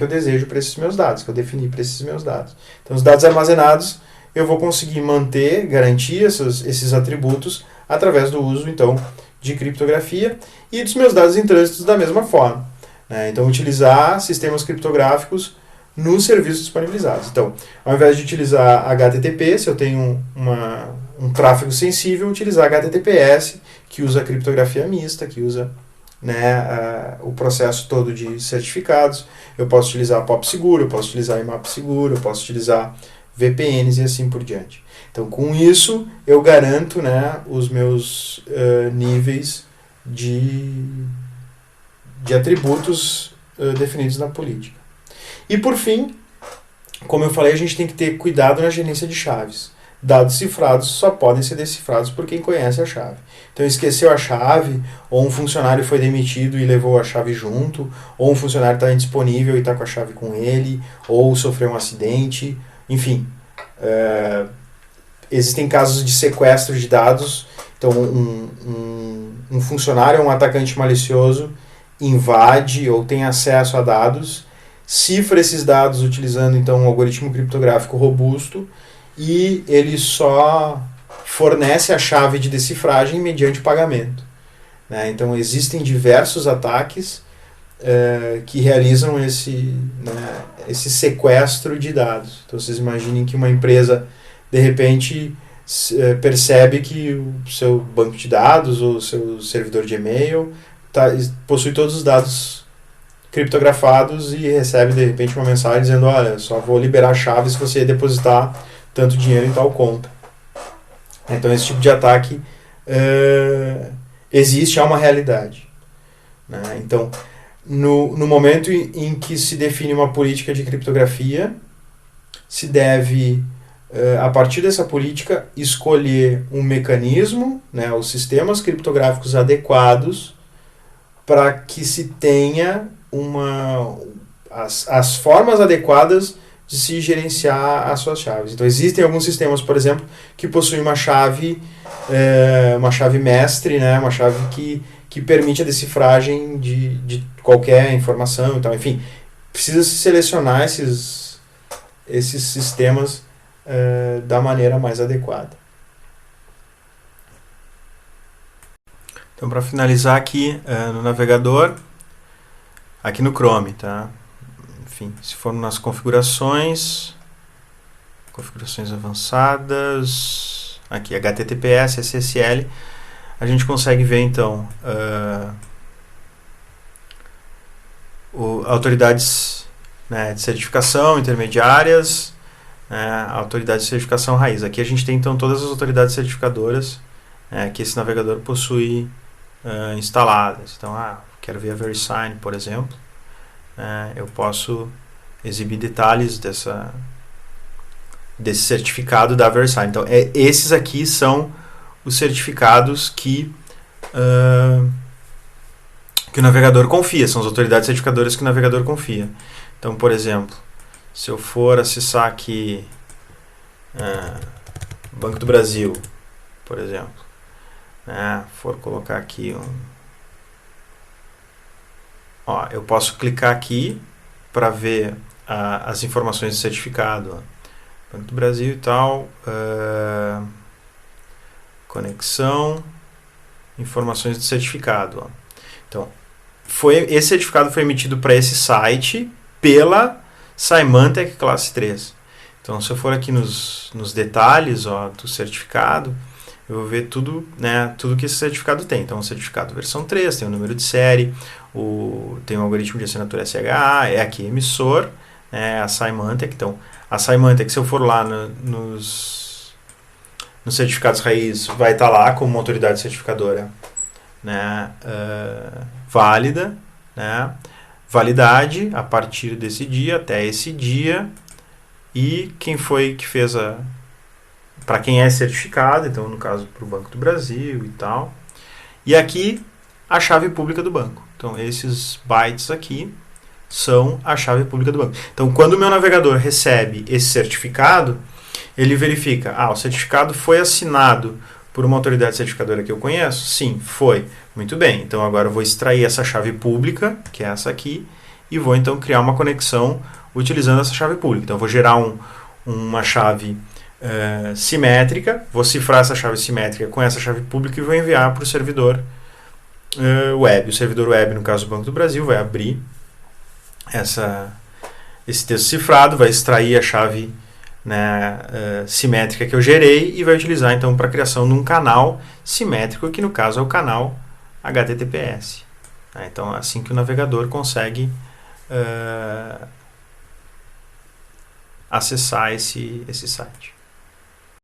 Speaker 1: desejo para esses meus dados, que eu defini para esses meus dados. Então, os dados armazenados, eu vou conseguir manter, garantir esses atributos através do uso, então, de criptografia e dos meus dados em trânsito da mesma forma. Né? Então, utilizar sistemas criptográficos nos serviços disponibilizados. Então, ao invés de utilizar HTTP, se eu tenho um tráfego sensível, utilizar HTTPS, que usa criptografia mista, que usa, né, o processo todo de certificados. Eu posso utilizar POP seguro, eu posso utilizar IMAP seguro, eu posso utilizar VPNs e assim por diante. Então, com isso, eu garanto, né, os meus níveis de atributos definidos na política. E, por fim, como eu falei, a gente tem que ter cuidado na gerência de chaves. Dados cifrados só podem ser decifrados por quem conhece a chave. Então, esqueceu a chave, ou um funcionário foi demitido e levou a chave junto, ou um funcionário está indisponível e está com a chave com ele, ou sofreu um acidente, enfim. Existem casos de sequestro de dados. Então, um funcionário, um atacante malicioso, invade ou tem acesso a dados, cifra esses dados utilizando então um algoritmo criptográfico robusto e ele só fornece a chave de decifragem mediante pagamento. Né? Então existem diversos ataques que realizam esse sequestro de dados. Então vocês imaginem que uma empresa de repente percebe que o seu banco de dados ou o seu servidor de e-mail possui todos os dados criptografados e recebe de repente uma mensagem dizendo: olha, só vou liberar a chave se você depositar tanto dinheiro em tal conta. Então esse tipo de ataque existe, é uma realidade. Né? Então, no momento em que se define uma política de criptografia, se deve, a partir dessa política, escolher um mecanismo, né, os sistemas criptográficos adequados para que se tenha as formas adequadas de se gerenciar as suas chaves. Então existem alguns sistemas, por exemplo, que possuem uma chave mestre, né, uma chave que permite a decifragem de qualquer informação. Então, enfim, precisa se selecionar esses sistemas da maneira mais adequada. Então, para finalizar aqui no navegador, aqui no Chrome, tá? Enfim, se for nas configurações avançadas, aqui HTTPS, SSL, a gente consegue ver então autoridades, né, de certificação intermediárias, autoridades de certificação raiz. Aqui a gente tem então todas as autoridades certificadoras que esse navegador possui instaladas. Então, quero ver a VeriSign, por exemplo. Eu posso exibir detalhes desse certificado da VeriSign. Então, esses aqui são os certificados que o navegador confia. São as autoridades certificadoras que o navegador confia. Então, por exemplo, se eu for acessar aqui Banco do Brasil, por exemplo, for colocar aqui eu posso clicar aqui para ver as informações do certificado. Banco do Brasil e tal, conexão, informações do certificado. Então, esse certificado foi emitido para esse site pela Symantec Classe 3. Então, se eu for aqui nos detalhes do certificado, eu vou ver tudo que esse certificado tem. Então, o certificado versão 3, tem o número de série, tem o algoritmo de assinatura SHA, é aqui emissor, a Symantec. Então, a Symantec, se eu for lá nos certificados raiz, vai estar lá como uma autoridade certificadora, válida, validade a partir desse dia até esse dia, e quem foi que fez para quem é certificado, então no caso para o Banco do Brasil e tal. E aqui a chave pública do banco. Então esses bytes aqui são a chave pública do banco. Então quando o meu navegador recebe esse certificado, ele verifica, o certificado foi assinado por uma autoridade certificadora que eu conheço? Sim, foi. Muito bem, então agora eu vou extrair essa chave pública, que é essa aqui, e vou então criar uma conexão utilizando essa chave pública. Então eu vou gerar uma chave simétrica, vou cifrar essa chave simétrica com essa chave pública e vou enviar para o servidor web. O servidor web, no caso do Banco do Brasil, vai abrir esse texto cifrado, vai extrair a chave, né, simétrica que eu gerei e vai utilizar então para a criação de um canal simétrico, que no caso é o canal HTTPS. Então é assim que o navegador consegue acessar esse site.